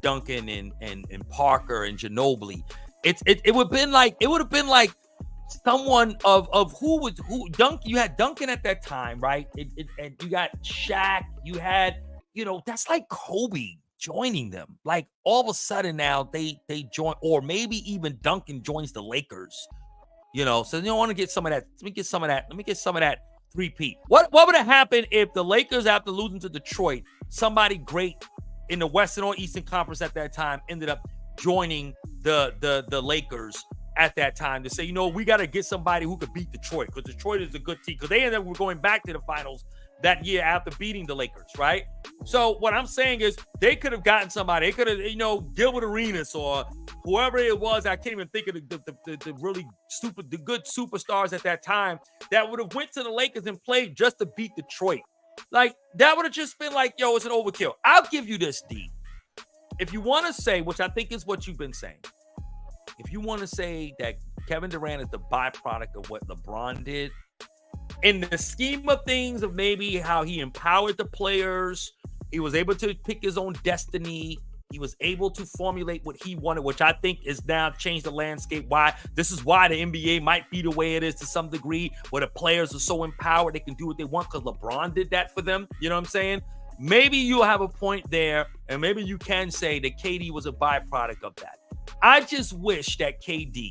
Duncan and Parker and Ginobili. It would have been like someone of who Duncan. You had Duncan at that time, right? And you got Shaq. You had, that's like Kobe joining them. Like all of a sudden now they join, or maybe even Duncan joins the Lakers. So you want to get some of that. Let me get some of that three-peat. What would have happened if the Lakers, after losing to Detroit, somebody great in the Western or Eastern Conference at that time ended up joining the Lakers at that time to say, we got to get somebody who could beat Detroit, because Detroit is a good team, because they ended up going back to the finals that year after beating the Lakers, right? So what I'm saying is they could have gotten somebody. They could have, Gilbert Arenas or whoever it was. I can't even think of the really the good superstars at that time that would have went to the Lakers and played just to beat Detroit. Like, that would have just been like, yo, it's an overkill. I'll give you this, D. If you want to say, which I think is what you've been saying, if you want to say that Kevin Durant is the byproduct of what LeBron did, in the scheme of things of maybe how he empowered the players, he was able to pick his own destiny, he was able to formulate what he wanted, which I think is now changed the landscape. This is why the NBA might be the way it is to some degree, where the players are so empowered, they can do what they want because LeBron did that for them. You know what I'm saying? Maybe you'll have a point there, and maybe you can say that KD was a byproduct of that. I just wish that KD,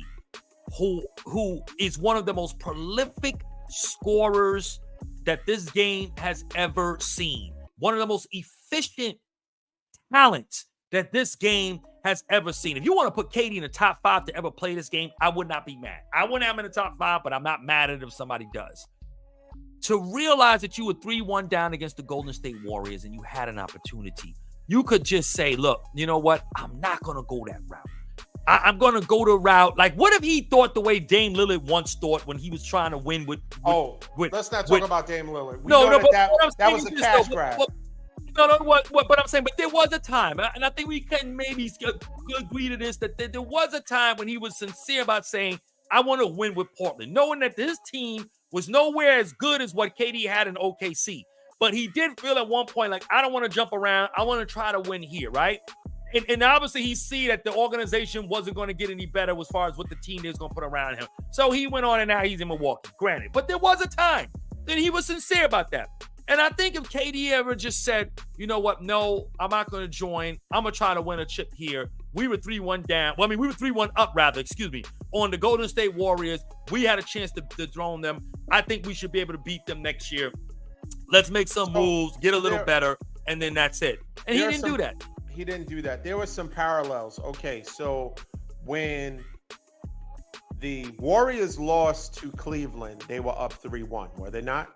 who is one of the most prolific scorers that this game has ever seen, one of the most efficient talents that this game has ever seen. If you want to put KD in the top 5 to ever play this game, I would not be mad. I wouldn't have him in the top 5, but I'm not mad at it if somebody does. To realize that you were 3-1 down against the Golden State Warriors and you had an opportunity, you could just say, look, you know what? I'm not going to go that route. I'm going to go the route. Like, what if he thought the way Dame Lillard once thought when he was trying to win with let's not talk about Dame Lillard. That was a cash grab. But I'm saying, but there was a time, and I think we can maybe agree to this, that there was a time when he was sincere about saying, I want to win with Portland, knowing that his team was nowhere as good as what KD had in OKC. But he did feel at one point, like, I don't want to jump around. I want to try to win here, right? And obviously he see that the organization wasn't going to get any better as far as what the team is going to put around him. So he went on, and now he's in Milwaukee, granted. But there was a time that he was sincere about that. And I think if KD ever just said, you know what, no, I'm not going to join. I'm going to try to win a chip here. We were 3-1 down. Well, I mean, we were 3-1 up, rather, on the Golden State Warriors. We had a chance to dethrone them. I think we should be able to beat them next year. Let's make some moves, get a little better, and then that's it. And he didn't do that. He didn't do that. There were some parallels. Okay, so when the Warriors lost to Cleveland, they were up 3-1, were they not?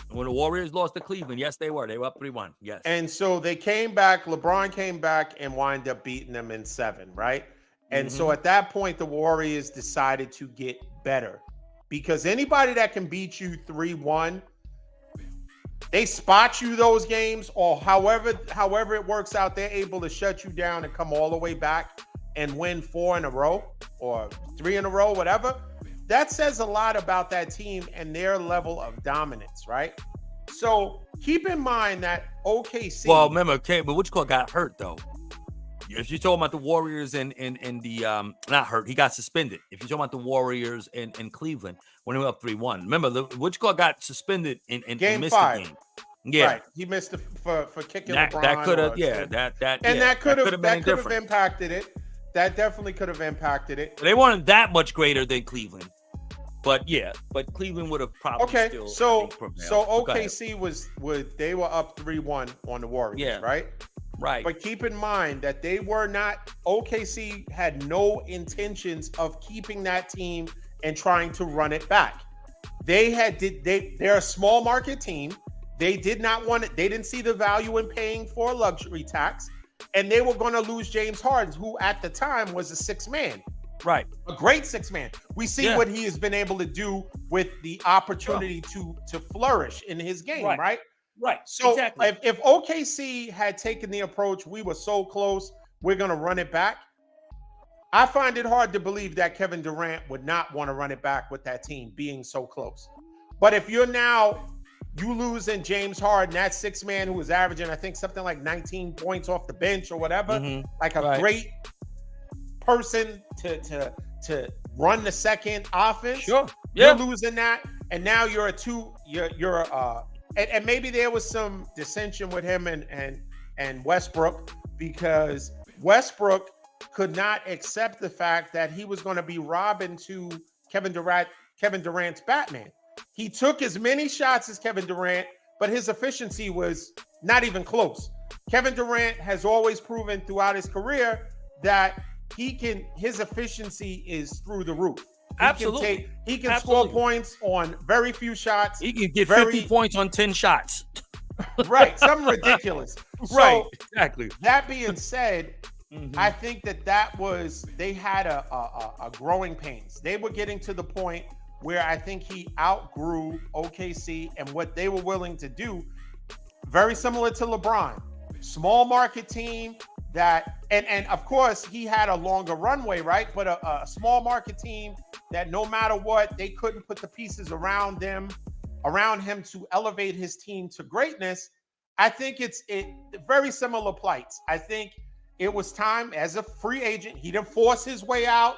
When the Warriors lost to Cleveland, yes, they were. They were up 3-1, yes. And so they came back, LeBron came back and wound up beating them in 7, right? And so at that point, the Warriors decided to get better, because anybody that can beat you 3-1, they spot you those games, or however it works out, they're able to shut you down and come all the way back and win 4 in a row or 3 in a row, whatever. That says a lot about that team and their level of dominance, right? So keep in mind that OKC. Well, remember, but which call got hurt though? If you're talking about the Warriors and the not hurt, he got suspended. If you're talking about the Warriors and Cleveland when they were up 3-1, remember which call got suspended and game missed 5. The game. Yeah, right. He missed for kicking LeBron. That could have, that could have impacted it. That definitely could have impacted it. They weren't that much greater than Cleveland, but Cleveland would have probably still. So OKC they were up 3-1 on the Warriors, right? Right. But keep in mind that they were not. OKC had no intentions of keeping that team and trying to run it back. They're a small market team. They did not want it. They didn't see the value in paying for a luxury tax, and they were going to lose James Harden, who at the time was a 6th man. Right. A great 6th man. We see what he has been able to do with the opportunity to flourish in his game, right? Right. So exactly. if OKC had taken the approach, we were so close, we're going to run it back. I find it hard to believe that Kevin Durant would not want to run it back with that team being so close. But if you losing James Harden, that 6th man who was averaging, I think, something like 19 points off the bench or whatever, like a great person to run the second offense. Sure. You're losing that, and now you're and maybe there was some dissension with him and Westbrook, because Westbrook could not accept the fact that he was going to be Robin to Kevin Durant's Batman. He took as many shots as Kevin Durant, but his efficiency was not even close. Kevin Durant has always proven throughout his career that his efficiency is through the roof. He can score points on very few shots. He can get 50 points on 10 shots. Right, something ridiculous. Right, exactly. That being said, I think they had a growing pains. They were getting to the point where I think he outgrew OKC and what they were willing to do. Very similar to LeBron. Small market team that, and of course, he had a longer runway, right? But a small market team that no matter what, they couldn't put the pieces around him to elevate his team to greatness. I think it's very similar plights. I think it was time as a free agent. He didn't force his way out.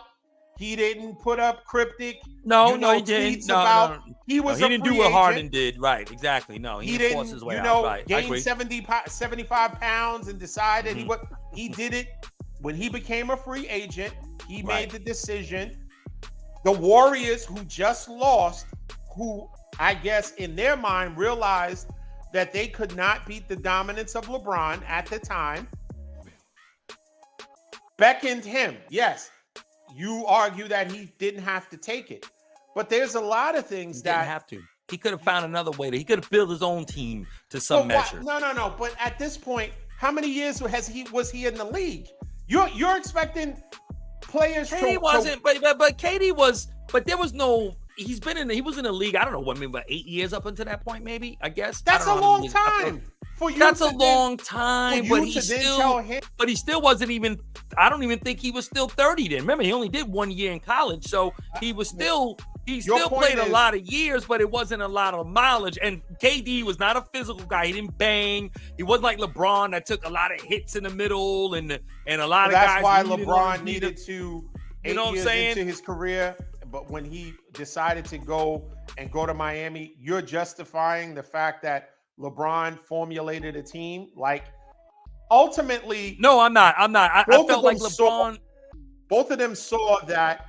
He didn't put up cryptic he didn't. No. He was. He didn't do what Harden did. Right, exactly. No, he didn't force his way out. Right, gain 75 pounds and decided he did it when he became a free agent. He made the decision. The Warriors, who just lost, who I guess in their mind realized that they could not beat the dominance of LeBron at the time, beckoned him. Yes. You argue that he didn't have to take it, but there's a lot of things that didn't have to. He could have found another way. He could have built his own team to some measure. No. But at this point, how many years was he in the league? You're expecting players. KD wasn't, but KD was. But there was no. He was in the league. I don't know what, maybe about 8 years up until that point. Maybe I guess that's a long time. That's a long time, but he still wasn't even. I don't even think he was still 30 then. Remember, he only did 1 year in college, so he was still. He still played a lot of years, but it wasn't a lot of mileage. And KD was not a physical guy. He didn't bang. He wasn't like LeBron that took a lot of hits in the middle and a lot of guys. That's why LeBron needed to. You know what I'm saying? Into his career, but when he decided to go to Miami, you're justifying the fact that LeBron formulated a team. Like, ultimately, no, I'm not. I felt like LeBron. Both of them saw that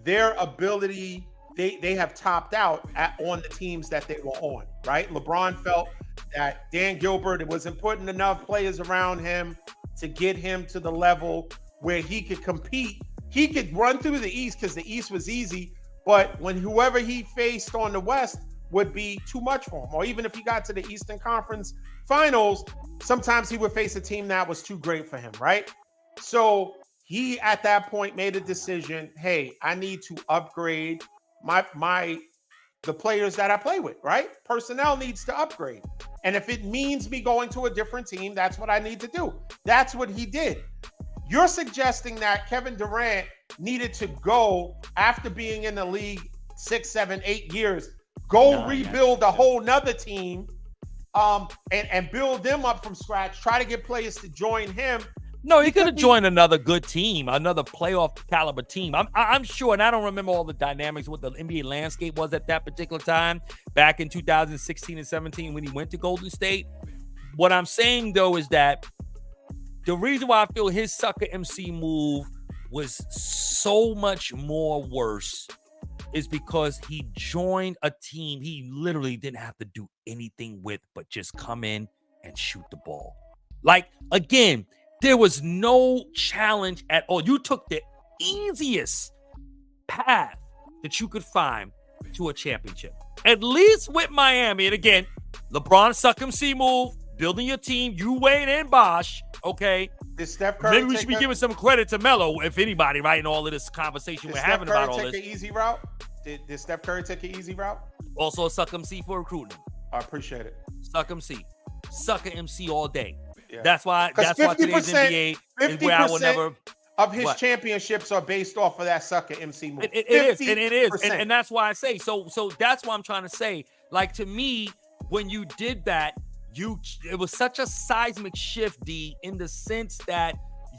their ability, they have topped out on the teams that they were on, right? LeBron felt that Dan Gilbert wasn't putting enough players around him to get him to the level where he could compete. He could run through the East because the East was easy, but when whoever he faced on the West would be too much for him. Or even if he got to the Eastern Conference Finals, sometimes he would face a team that was too great for him, right? So he, at that point, made a decision, hey, I need to upgrade the players that I play with, right? Personnel needs to upgrade. And if it means me going to a different team, that's what I need to do. That's what he did. You're suggesting that Kevin Durant needed to go after being in the league 6, 7, 8 years, rebuild a whole nother team, and build them up from scratch, try to get players to join him. No, he could have joined another good team, another playoff caliber team. I'm sure, and I don't remember all the dynamics, what the NBA landscape was at that particular time, back in 2016 and 17 when he went to Golden State. What I'm saying, though, is that the reason why I feel his sucker MC move was so much more worse is because he joined a team he literally didn't have to do anything with but just come in and shoot the ball. Like, again, there was no challenge at all. You took the easiest path that you could find to a championship. At least with Miami. And again, LeBron suck MC move, building your team, you Wade and Bosh, okay? Did Steph Curry maybe we should be giving some credit to Melo, if anybody, right, in all of this conversation we're having about all this. Did Steph Curry take an easy route? Did Steph Curry take an easy route? Also a suck MC for recruiting. I appreciate it. Suck MC. Sucker MC all day. Yeah. That's why today's NBA is where I will never... of his championships are based off of that sucker MC move. It is. And that's why I say, so that's what I'm trying to say. Like, to me, when you did that, it was such a seismic shift, D, in the sense that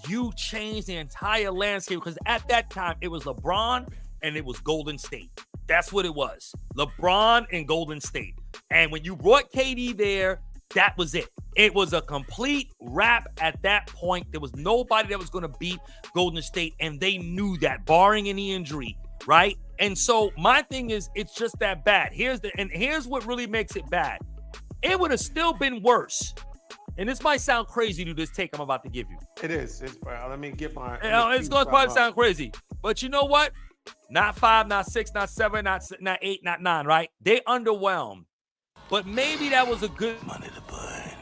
you changed the entire landscape, because at that time it was LeBron and it was Golden State. That's what it was. LeBron and Golden State. And when you brought KD there, that was it. It was a complete wrap at that point. There was nobody that was going to beat Golden State, and they knew that, barring any injury, right? And so my thing is, it's just that bad. Here's what really makes it bad. It would have still been worse. And this might sound crazy to this take I'm about to give you. It is. Let me get my... It's going to probably sound crazy. But you know what? Not 5, not 6, not 7, not 8, not 9, right? They underwhelmed. But maybe that was a good... Money to burn.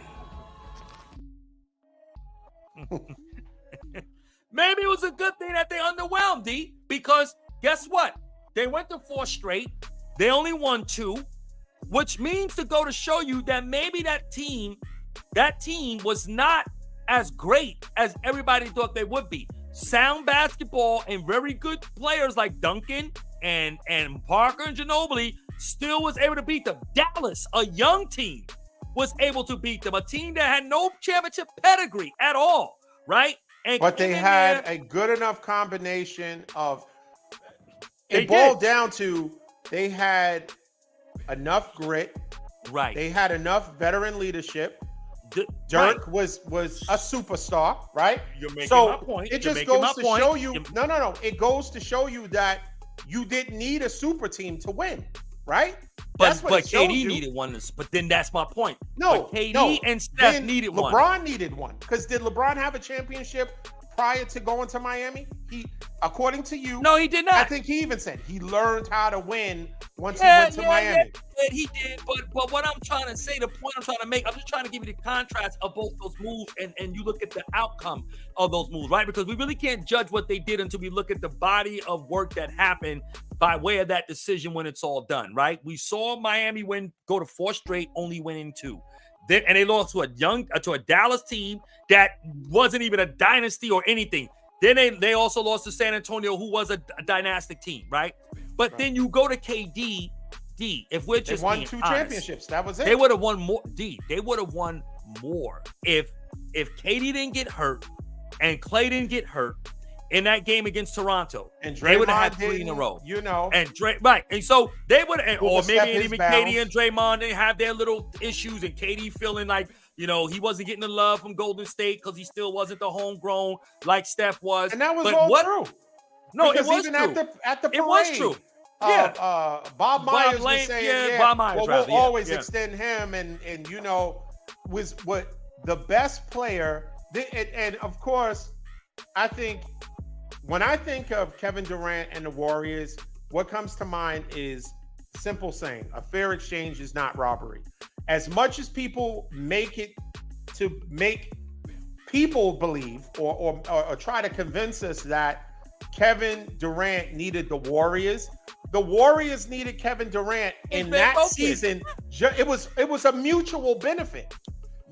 Maybe it was a good thing that they underwhelmed, D. Because guess what? They went to 4 straight. They only won 2, which means to go to show you that maybe that team was not as great as everybody thought they would be. Sound basketball and very good players like Duncan and Parker and Ginobili still was able to beat them. Dallas, a young team, was able to beat them. A team that had no championship pedigree at all, right? But they had a good enough combination of it boiled down to they had enough grit. Right. They had enough veteran leadership. Dirk was a superstar, right? You're making my point. It just goes to show you. No. It goes to show you that you didn't need a super team to win, right? But KD needed one. But then that's my point. No, but KD and Steph needed one. LeBron needed one. Because did LeBron have a championship prior to going to Miami? According to you, no, he did not. I think he even said he learned how to win once he went to Miami. Yeah, he did. But what I'm trying to say, the point I'm trying to make, I'm just trying to give you the contrast of both those moves, and you look at the outcome of those moves, right? Because we really can't judge what they did until we look at the body of work that happened by way of that decision when it's all done, right? We saw Miami go to 4 straight, only winning 2. And they lost to a Dallas team that wasn't even a dynasty or anything. Then they also lost to San Antonio, who was a dynastic team, right? But then you go to KD, if we're just won 2 championships. That was it. They would have won more. They would have won more if KD didn't get hurt and Clay didn't get hurt in that game against Toronto. And they would have had 3 in a row. And so they would, or maybe even KD and Draymond, they have their little issues, and KD feeling like, he wasn't getting the love from Golden State because he still wasn't the homegrown like Steph was. And that was true. No, because it was even true. At the parade, it was true. Bob Myers was saying, Bob Myers, we'll always extend him, and was what the best player. And of course, I think when I think of Kevin Durant and the Warriors, what comes to mind is simple saying: a fair exchange is not robbery. As much as people make it to make people believe or try to convince us that Kevin Durant needed the Warriors needed Kevin Durant in that season. It was a mutual benefit.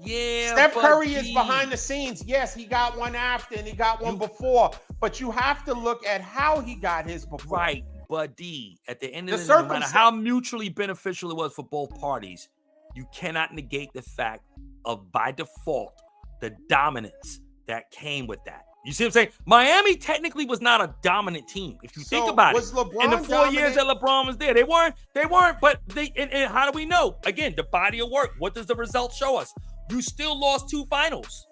Yeah, Steph Curry is behind the scenes. Yes, he got one after and he got one before, but you have to look at how he got his before. Right, but at the end of the day, no matter how mutually beneficial it was for both parties, you cannot negate the fact of, by default, the dominance that came with that. You see what I'm saying? Miami technically was not a dominant team. If you think about it, in the 4 years that LeBron was there, they weren't, but and how do we know? Again, the body of work. What does the results show us? You still lost 2 finals.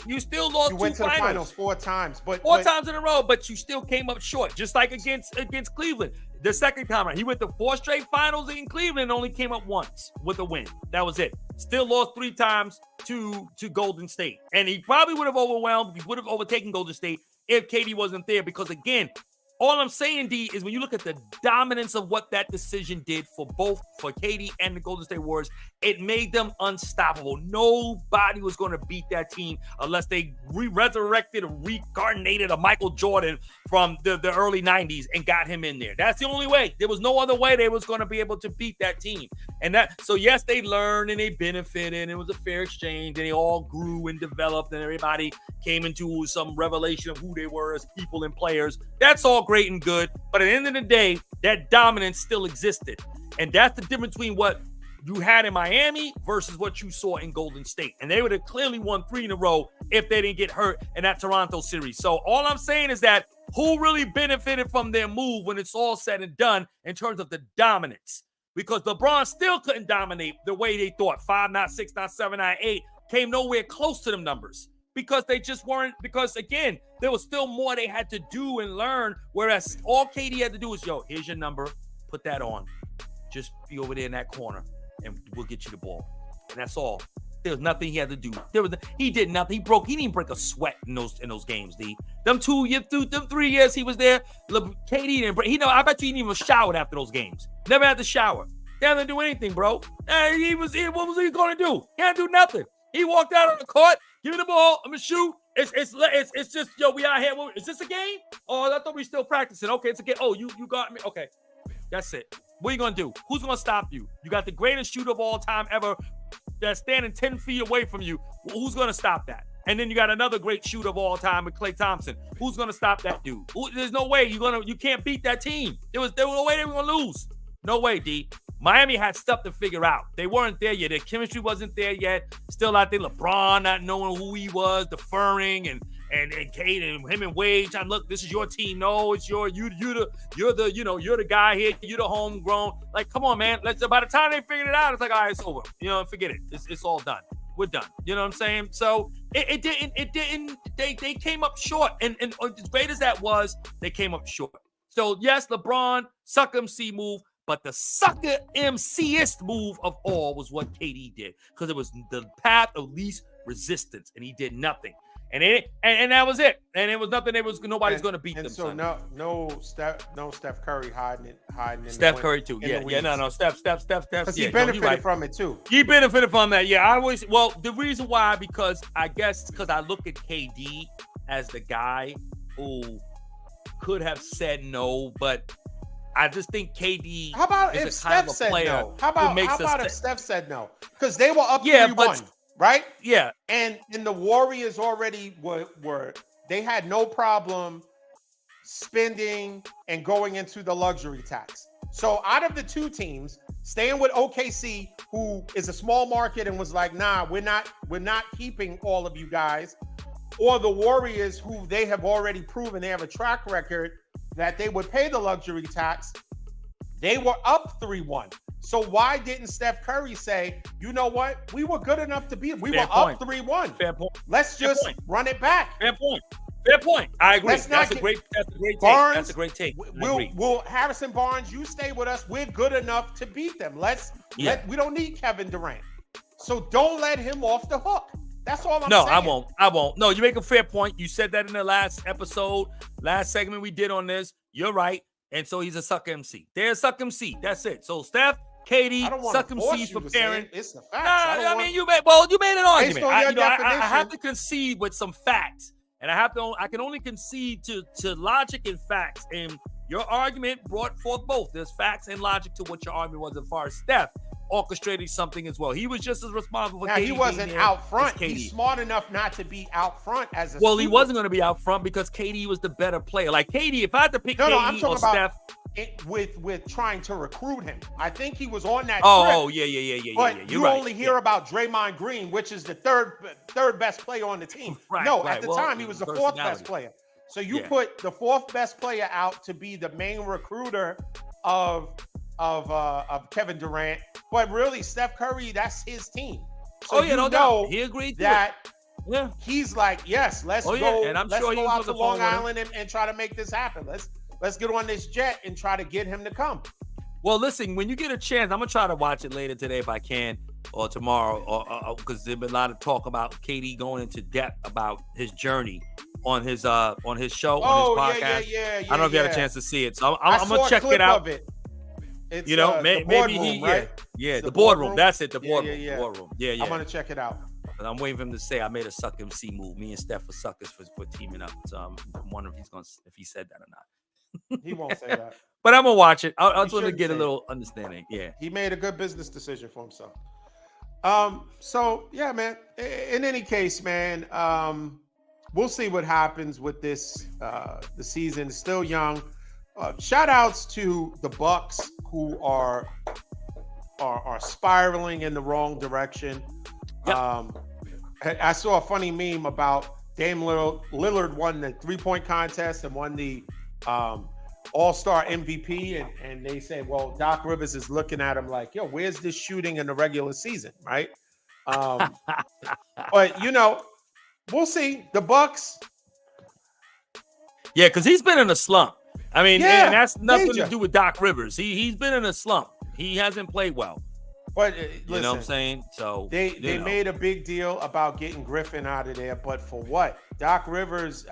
You still lost 2 finals. You went to the finals 4 times, but 4 times in a row, but you still came up short, just like against Cleveland. The second time around, he went to 4 straight finals in Cleveland and only came up once with a win. That was it. Still lost 3 times to Golden State. And he probably would have overtaken Golden State if KD wasn't there, because again, all I'm saying, D, is when you look at the dominance of what that decision did for KD and the Golden State Warriors, it made them unstoppable. Nobody was going to beat that team unless they resurrected or reincarnated a Michael Jordan from the early 90s and got him in there. That's the only way. There was no other way they was going to be able to beat that team. So yes, they learned and they benefited, and it was a fair exchange, and they all grew and developed, and everybody came into some revelation of who they were as people and players. That's all great and good, but at the end of the day, that dominance still existed. And that's the difference between what you had in Miami versus what you saw in Golden State. And they would have clearly won 3 in a row if they didn't get hurt in that Toronto series. So all I'm saying is that who really benefited from their move when it's all said and done in terms of the dominance? Because LeBron still couldn't dominate the way they thought. 5, not 6, not 7, not 8. Came nowhere close to them numbers. Because they just weren't, because again, there was still more they had to do and learn, whereas all KD had to do was, here's your number, put that on. Just be over there in that corner, and we'll get you the ball. And that's all. There was nothing he had to do. He did nothing. He didn't break a sweat in those games, D. Them 3 years he was there, KD didn't break. I bet you he didn't even shower after those games. Never had to shower. He didn't do anything, bro. What was he going to do? He had to do nothing. He walked out on the court, give me the ball, I'm going to shoot. It's just, we out here. Is this a game? Oh, I thought we still practicing. Okay, it's a game. Oh, you got me. Okay. That's it. What are you going to do? Who's going to stop you? You got the greatest shooter of all time ever that's standing 10 feet away from you. Who's going to stop that? And then you got another great shooter of all time with Klay Thompson. Who's going to stop that dude? There's no way you can't beat that team. There was no way they were going to lose. No way, D. Miami had stuff to figure out. They weren't there yet. Their chemistry wasn't there yet. Still out there, LeBron not knowing who he was, deferring, and Kate and him and Wade trying, look, this is your team. No, it's you're the guy here. You're the homegrown. Like, come on, man. By the time they figured it out, it's like, all right, it's over. Forget it. It's all done. We're done. You know what I'm saying? So it didn't. They came up short, and as great as that was, they came up short. So yes, LeBron sucker MC move. But the sucker MCist move of all was what KD did, because it was the path of least resistance, and he did nothing. And that was it. And it was nothing. Nobody's going to beat them. So no Steph Curry hiding. Steph Curry too. No. Steph. Because he benefited from it too. He benefited from that. Yeah, the reason why, because I look at KD as the guy who could have said no, but I just think KD. How about if Steph said no? How about if Steph said no? Because they were up 3-1, right? Yeah. And the Warriors already were they had no problem spending and going into the luxury tax. So out of the two teams, staying with OKC, who is a small market and was like, nah, we're not keeping all of you guys, or the Warriors, who they have already proven they have a track record that they would pay the luxury tax, they were up 3-1. So why didn't Steph Curry say, you know what? We were good enough to beat. We were up 3-1. Fair point. Let's just run it back. Fair point. I agree. That's a great take. Barnes, that's a great take. Will Harrison Barnes, you stay with us. We're good enough to beat them. We don't need Kevin Durant. So don't let him off the hook. That's all I'm saying. No, I won't. No, you make a fair point. You said that in the last episode, last segment we did on this. You're right. And so he's a sucker MC. They're a sucker MC. That's it. So Steph, KD, suck MCs preparing. It's the facts. You made an argument. I have to concede with some facts. And I can only concede to logic and facts. And your argument brought forth both. There's facts and logic to what your argument was as far as Steph orchestrating something as well. He was just as responsible for KD. He wasn't out front. He's smart enough not to be out front as a Well, he wasn't going to be out front because KD was the better player. Like KD, if I had to pick KD or Steph. With trying to recruit him. I think he was on that trip. Oh, yeah. But you only hear about Draymond Green, which is the third best player on the team. At the time, he was the fourth best player. So you put the fourth best player out to be the main recruiter of Kevin Durant, but really Steph Curry, that's his team. So no doubt. He agreed that. Yeah, he's like, yes, let's go. And I'm let's sure go out to Long Island and try to make this happen. Let's get on this jet and try to get him to come. Well, listen, when you get a chance, I'm gonna try to watch it later today if I can, or tomorrow, or because there's been a lot of talk about KD going into depth about his journey on his show, on his podcast. Yeah. I don't know if you had a chance to see it, so I'm gonna check it out. It's, maybe he, right? The boardroom. That's it, the boardroom. Yeah. Boardroom. Yeah. I'm gonna check it out. And I'm waiting for him to say I made a suck MC move. Me and Steph were suckers for teaming up. So I'm wondering if he said that or not. He won't say that. But I'm gonna watch it. I just want to get a little understanding. Yeah. He made a good business decision for himself. So yeah, man. In any case, man, we'll see what happens with this. The season is still young. Shout outs to the Bucks, who are spiraling in the wrong direction. Yep. I saw a funny meme about Dame Lillard won the 3-point contest and won the All-Star MVP, and they say, well, Doc Rivers is looking at him like, yo, where's this shooting in the regular season, right? But we'll see. The Bucks. Yeah, because he's been in a slump. I mean, and that's nothing to do with Doc Rivers. He's been in a slump. He hasn't played well. But listen, you know what I'm saying? So they made a big deal about getting Griffin out of there, but for what? Doc Rivers,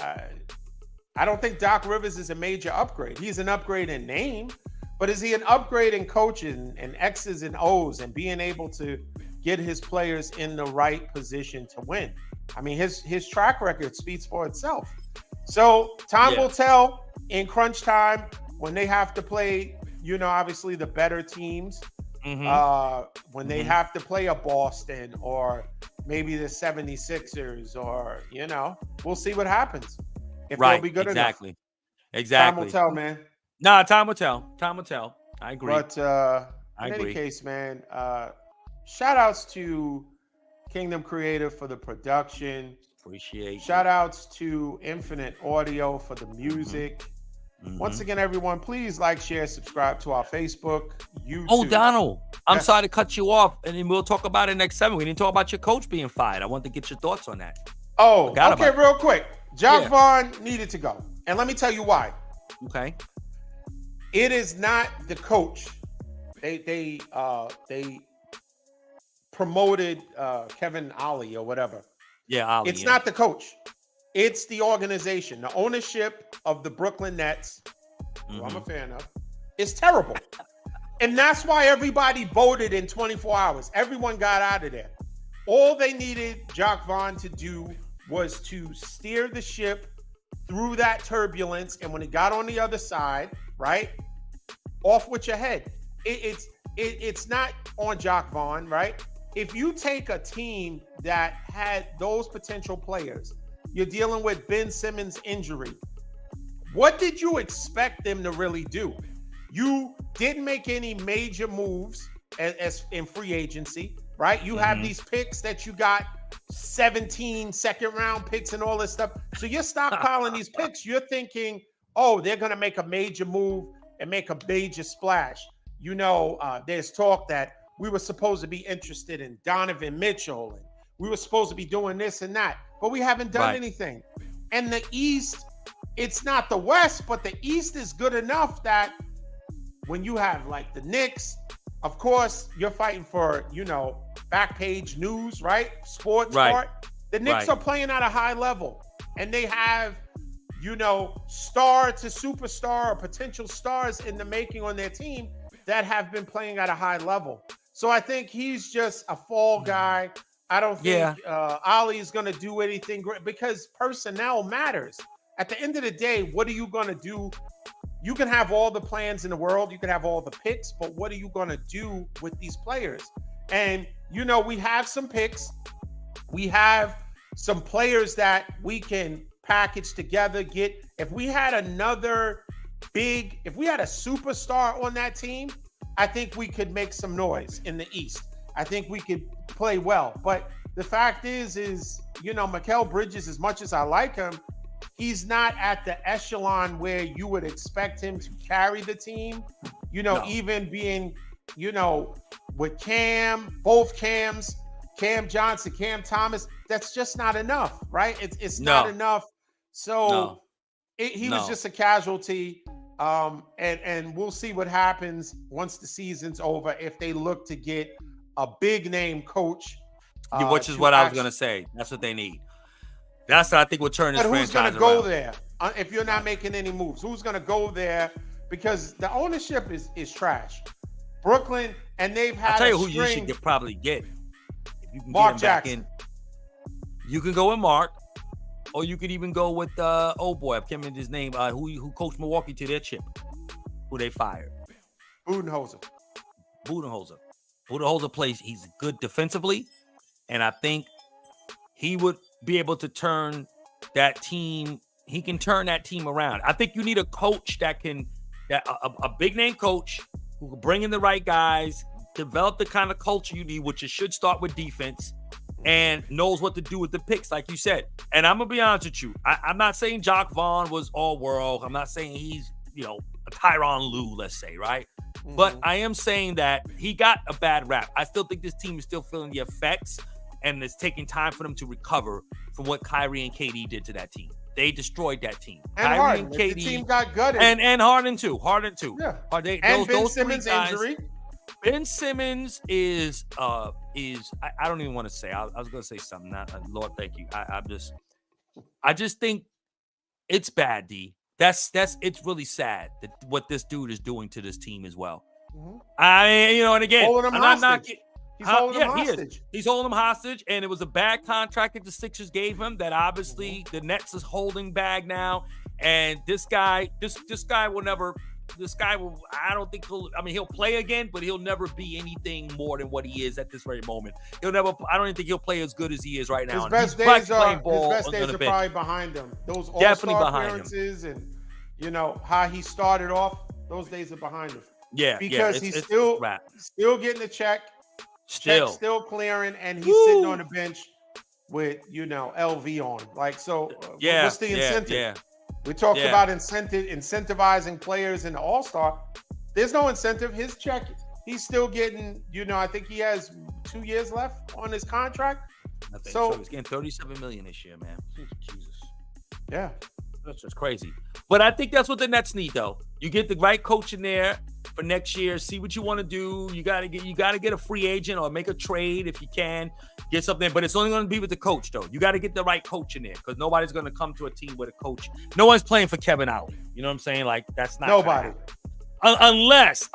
I don't think Doc Rivers is a major upgrade. He's an upgrade in name, but is he an upgrade in coaching and X's and O's and being able to get his players in the right position to win? I mean, his track record speaks for itself. So time will tell in crunch time when they have to play obviously the better teams, when they have to play a Boston or maybe the 76ers or, we'll see what happens. If they'll be good enough. Exactly. Time will tell, man. Nah, time will tell. Time will tell. I agree. But in any case, man, shout outs to Kingdom Creative for the production. Appreciate it. Shout outs to Infinite Audio for the music. Once again, everyone, please like, share, subscribe to our Facebook, YouTube. Oh, Donald, I'm sorry to cut you off, and then we'll talk about it next segment. We didn't talk about your coach being fired. I want to get your thoughts on that. Oh, okay, real quick. Jock Vaughn needed to go. And let me tell you why. Okay. It is not the coach. They promoted Kevin Ollie or whatever. Yeah, Ollie. It's not the coach. It's the organization. The ownership of the Brooklyn Nets, who I'm a fan of, is terrible. And that's why everybody voted in 24 hours. Everyone got out of there. All they needed Jock Vaughn to do was to steer the ship through that turbulence. And when it got on the other side, right, off with your head. It's not on Jock Vaughn, right? If you take a team that had those potential players, you're dealing with Ben Simmons' injury. What did you expect them to really do? You didn't make any major moves as in free agency, right? You have these picks that you got 17 second-round picks and all this stuff. So you're stockpiling these picks. You're thinking, oh, they're going to make a major move and make a major splash. There's talk that we were supposed to be interested in Donovan Mitchell, and we were supposed to be doing this and that, but we haven't done anything. And the East, it's not the West, but the East is good enough that when you have like the Knicks, of course, you're fighting for, back page news, right? Sports part. The Knicks are playing at a high level, and they have, star to superstar or potential stars in the making on their team that have been playing at a high level. So I think he's just a fall guy. I don't think Ali is going to do anything great because personnel matters. At the end of the day, what are you going to do? You can have all the plans in the world. You can have all the picks, but what are you going to do with these players? And, we have some picks. We have some players that we can package together, if we had a superstar on that team, I think we could make some noise in the East. I think we could play well. But the fact is, Mikal Bridges, as much as I like him, he's not at the echelon where you would expect him to carry the team. Even being, with both Cams, Cam Johnson, Cam Thomas, that's just not enough, right? It's not enough. So he was just a casualty. And we'll see what happens once the season's over if they look to get a big name coach. Which is what I was going to say. That's what they need. That's what I think will turn this franchise around. Who's going to go there if you're not making any moves? Who's going to go there? Because the ownership is trash. Brooklyn, and they've had. I'll tell you who you should probably get. If you can Mark get him Jackson. Back in. You can go with Mark, or you could even go with I can't remember his name. Who coached Milwaukee to their chip? Who they fired? Budenholzer. Budenholzer plays. He's good defensively, and I think he would be able to turn that team. He can turn that team around. I think you need a coach a big name coach who can bring in the right guys, develop the kind of culture you need, which it should start with defense, and knows what to do with the picks, like you said. And I'm gonna be honest with you. I'm not saying Jock Vaughn was all world. I'm not saying he's a Tyronn Lue, let's say, right? But I am saying that he got a bad rap. I still think this team is still feeling the effects, and it's taking time for them to recover from what Kyrie and KD did to that team. They destroyed that team. And Kyrie Harden. and KD, the team got gutted. And Harden too. Yeah. And Ben Simmons' injury. Ben Simmons is I don't even want to say. I was going to say something. Lord, thank you. I just think it's bad, D. It's really sad that what this dude is doing to this team as well. And again, holding him hostage. He's holding him hostage. He's holding him hostage, and it was a bad contract that the Sixers gave him that obviously the Nets is holding bag now. And this guy will never this guy will. I don't think he'll. I mean, he'll play again, but he'll never be anything more than what he is at this very moment. He'll never. I don't even think he'll play as good as he is right now. His best days are probably behind him. Those all-star appearances and how he started off. Those days are behind him. Yeah, because he's still getting a check. Still clearing, and he's sitting on the bench with LV on. Like, so what's the incentive? Yeah. We talked about incentivizing players in the All-Star. There's no incentive. His check, he's still getting, I think he has 2 years left on his contract. I think so. He's getting $37 million this year, man. Jesus. Yeah. That's just crazy. But I think that's what the Nets need, though. You get the right coach in there for next year. See what you want to do. You gotta get a free agent or make a trade if you can. Get something, but it's only going to be with the coach, though. You got to get the right coach in there because nobody's going to come to a team with a coach. No one's playing for Kevin Ollie. You know what I'm saying? Like, that's not nobody. Unless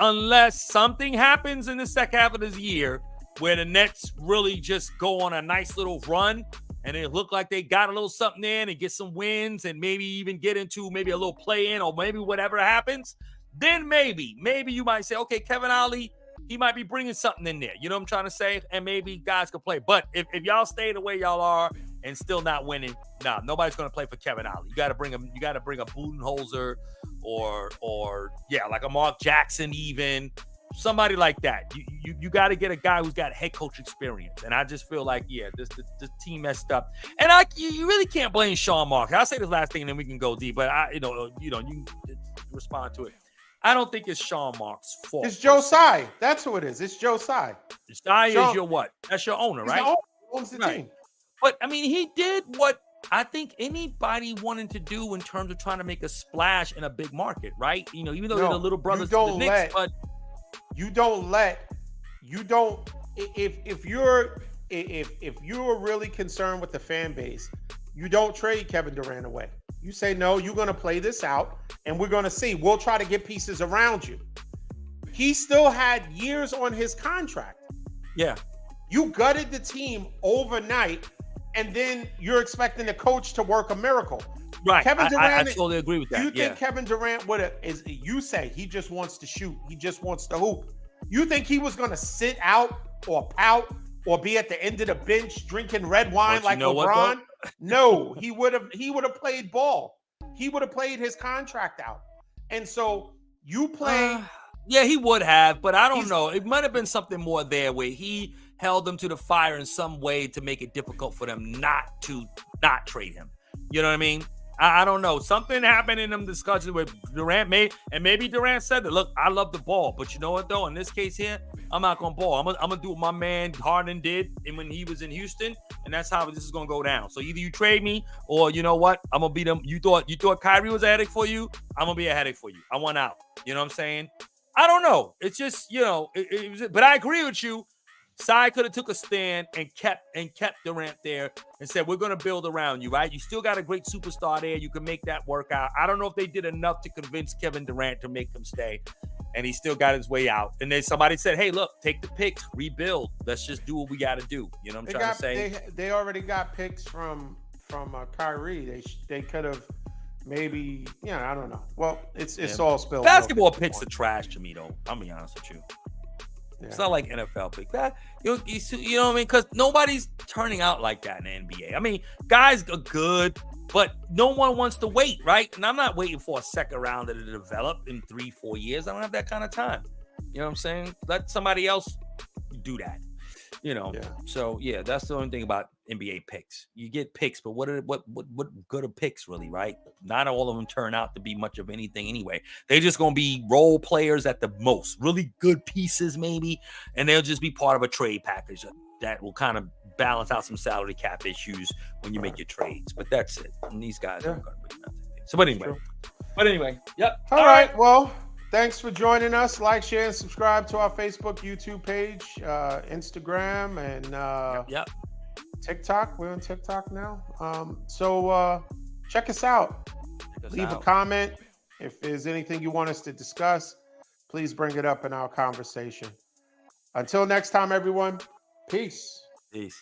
something happens in the second half of this year where the Nets really just go on a nice little run and it look like they got a little something in and get some wins and maybe even get into maybe a little play-in or maybe whatever happens, then maybe you might say, okay, Kevin Ollie, he might be bringing something in there. You know what I'm trying to say? And maybe guys can play. But if y'all stay the way y'all are and still not winning, nobody's going to play for Kevin Ollie. You got to bring a Budenholzer or like a Mark Jackson even. Somebody like that. You got to get a guy who's got head coach experience. And I just feel like, this team messed up. And you really can't blame Sean Marks. I'll say this last thing and then we can go deep. But you can respond to it. I don't think it's Sean Marks' fault. It's Joe Tsai. That's who it is. It's Joe Tsai. Tsai is your what? That's your owner, right? He owns the team. But, I mean, he did what I think anybody wanted to do in terms of trying to make a splash in a big market, right? Even though they're the little brothers to the Knicks, but if you're really concerned with the fan base, you don't trade Kevin Durant away. You say, no, you're going to play this out, and we're going to see. We'll try to get pieces around you. He still had years on his contract. Yeah. You gutted the team overnight, and then you're expecting the coach to work a miracle. Right. Kevin Durant, I totally agree with that. You think Kevin Durant you say he just wants to shoot. He just wants to hoop. You think he was going to sit out or pout or be at the end of the bench drinking red wine like LeBron? No, he would have played ball. He would have played his contract out. And so you play. He would have, but I don't know. It might have been something more there where he held them to the fire in some way to make it difficult for them not trade him. You know what I mean? I don't know. Something happened in them discussions with Durant maybe Durant said that, look, I love the ball, but you know what though? In this case here, I'm not gonna ball. I'm gonna do what my man Harden did and when he was in Houston, and that's how this is gonna go down. So either you trade me or you know what? I'm gonna be them. You thought Kyrie was a headache for you? I'm gonna be a headache for you. I want out. You know what I'm saying? I don't know. It's just, it was, but I agree with you. Tsai could have took a stand and kept Durant there and said, we're going to build around you, right? You still got a great superstar there. You can make that work out. I don't know if they did enough to convince Kevin Durant to make him stay, and he still got his way out. And then somebody said, hey, look, take the picks, rebuild. Let's just do what we got to do. You know what I'm trying to say? They already got picks from Kyrie. They could have maybe, I don't know. Well, it's all spilled. Basketball picks are trash to me, though. I'll be honest with you. Yeah. It's not like NFL pick. You know what I mean? Because nobody's turning out like that in the NBA. I mean, guys are good, but no one wants to wait, right? And I'm not waiting for a second rounder to develop in 3-4 years. I don't have that kind of time. You know what I'm saying? Let somebody else do that. So that's the only thing about NBA picks. You get picks, but what good are picks really, right? Not all of them turn out to be much of anything anyway. They're just gonna be role players at the most, really good pieces maybe, and they'll just be part of a trade package that will kind of balance out some salary cap issues when you make your trades. But that's it. And these guys aren't gonna be nothing. So, but anyway, yep. All right. Well, thanks for joining us. Like, share, and subscribe to our Facebook, YouTube page, Instagram, and TikTok. We're on TikTok now. So check us out. Leave a comment. If there's anything you want us to discuss, please bring it up in our conversation. Until next time, everyone. Peace. Peace.